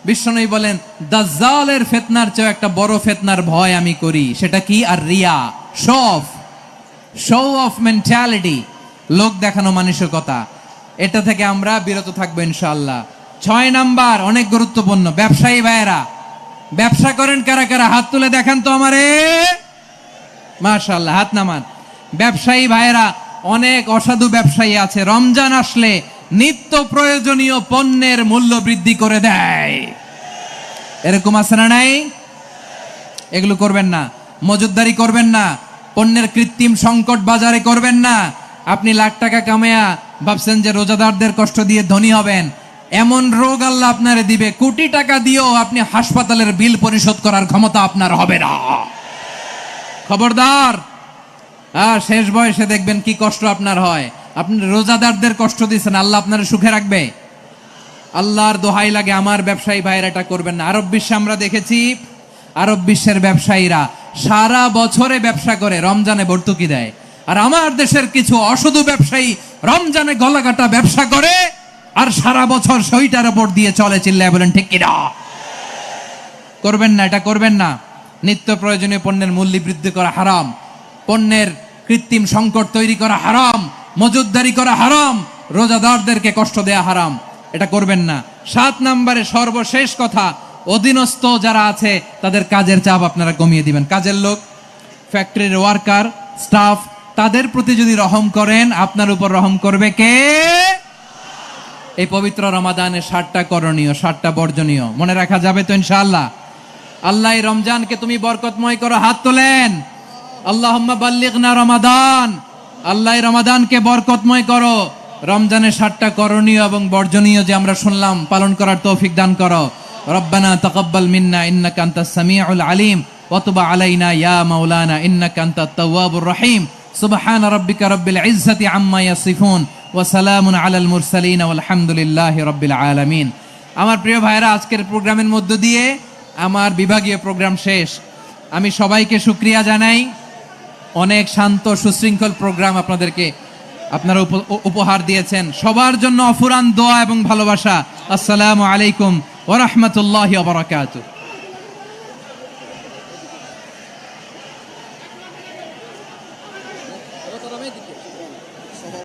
বিশ্বনবী বলেন দাজ্জালের ফিতনার চেয়ে একটা বড় ফিতনার ভয় আমি করি, সেটা কি? আর রিয়া, শো অফ মেন্টালিটি, লোক দেখানো মানসিকতা, এটা থেকে আমরা বিরত থাকবো ইনশাআল্লাহ। 6 নাম্বার অনেক গুরুত্বপূর্ণ, ব্যবসায়ী ভাইয়েরা, ব্যবসা করেন কারা কারা হাত তুলে দেখান তো আমারে। মাশাআল্লাহ, হাত নামান। ব্যবসায়ী ভাইয়েরা, অনেক অসাধু ব্যবসায়ী আছে, রমজান আসলে নিত্য প্রয়োজনীয় পণ্যের মূল্য বৃদ্ধি করে দেয়। এরকম আছে না নাই? এগুলো করবেন না। মজুদদারি করবেন না। পণ্যের কৃত্রিম সংকট বাজারে করবেন না। আপনি লাখ টাকা কামায়া ভাবছেন যে রোজাদারদের কষ্ট দিয়ে ধনী হবেন, এমন রোগ আল্লাহ আপনারে দিবে, কোটি টাকা দিয়েও আপনি হাসপাতালের বিল পরিশোধ করার ক্ষমতা আপনার হবে না। খবরদার। শেষ বয়সে দেখবেন কি কষ্ট আপনার হয়। আপনি রোজাদারদের কষ্ট দিচ্ছেন, আল্লাহ আপনার সুখে রাখবে? আল্লাহর দোহাই লাগে, আমার ব্যবসায়ী ভাইয়েরা এটা করবেন না। আরব বিশ্বে আমরা দেখেছি, আরব বিশ্বের ব্যবসায়ীরা সারা বছরে ব্যবসা করে, রমজানে ভর্তুকি দেয়। আর আমার দেশের কিছু অসাধু ব্যবসায়ী রমজানে গলাকাটা ব্যবসা করে আর সারা বছর সইটার উপর দিয়ে চলে। চিল্লায় বলেন ঠিক কিনা? করবেন না, এটা করবেন না। নিত্য প্রয়োজনীয় পণ্যের মূল্য বৃদ্ধি করা হারাম, পণ্যের কৃত্রিম সংকট তৈরি করা হারাম, মজুদদারি করা হারাম, রোজাদারদেরকে কষ্ট দেয়া হারাম, এটা করবেন না। 7 নম্বরে সর্বশেষ কথা, অধীনস্থ যারা আছে তাদের কাজের চাপ আপনারা কমিয়ে দিবেন। কাজের লোক, ফ্যাক্টরির ওয়ার্কার, স্টাফ, তাদের প্রতি যদি রহম করেন, আপনার উপর রহম করবে কে? এই পবিত্র রমাদানে 7টা করণীয়, 7টা বর্জনীয় মনে রাখা যাবে তো ইনশাআল্লাহ? আল্লাহ এই রমজানকে তুমি বরকতময় করো, হাত তোলেন। আল্লাহুম্মা বাল্লিগনা রমাদান, আল্লাহ এই রমাদানকে বরকতময় করো। রমজানের 7টা করণীয় এবং বর্জনীয় যে আমরা শুনলাম, পালন করার তৌফিক দান করো। রব্বানা তাকাব্বাল মিন্না ইন্নাকা আনতাস সামিউল আলিম ওয়া তুব আলাইনা ইয়া মাওলানা ইন্নাকা আনতাত তাওয়াবুর রহিম। সুবহানা রাব্বিকা রাব্বিল ইজ্জাতি আম্মা ইয়াসিফুন ওয়া সালামুন আলাল মুরসালিন ওয়ালহামদুলিল্লাহি রাব্বিল আলামিন। আমার প্রিয় ভাইরা, আজকের প্রোগ্রামের মধ্য দিয়ে আমার বিভাগীয় প্রোগ্রাম শেষ। আমি সবাইকে শুকরিয়া জানাই। অনেক শান্ত সুশৃঙ্খল প্রোগ্রাম আপনারা উপহার দিয়েছেন। সবার জন্য অফুরান দোয়া এবং ভালোবাসা। আসসালামু আলাইকুম ওয়া রাহমাতুল্লাহি ওয়া বারাকাতুহু।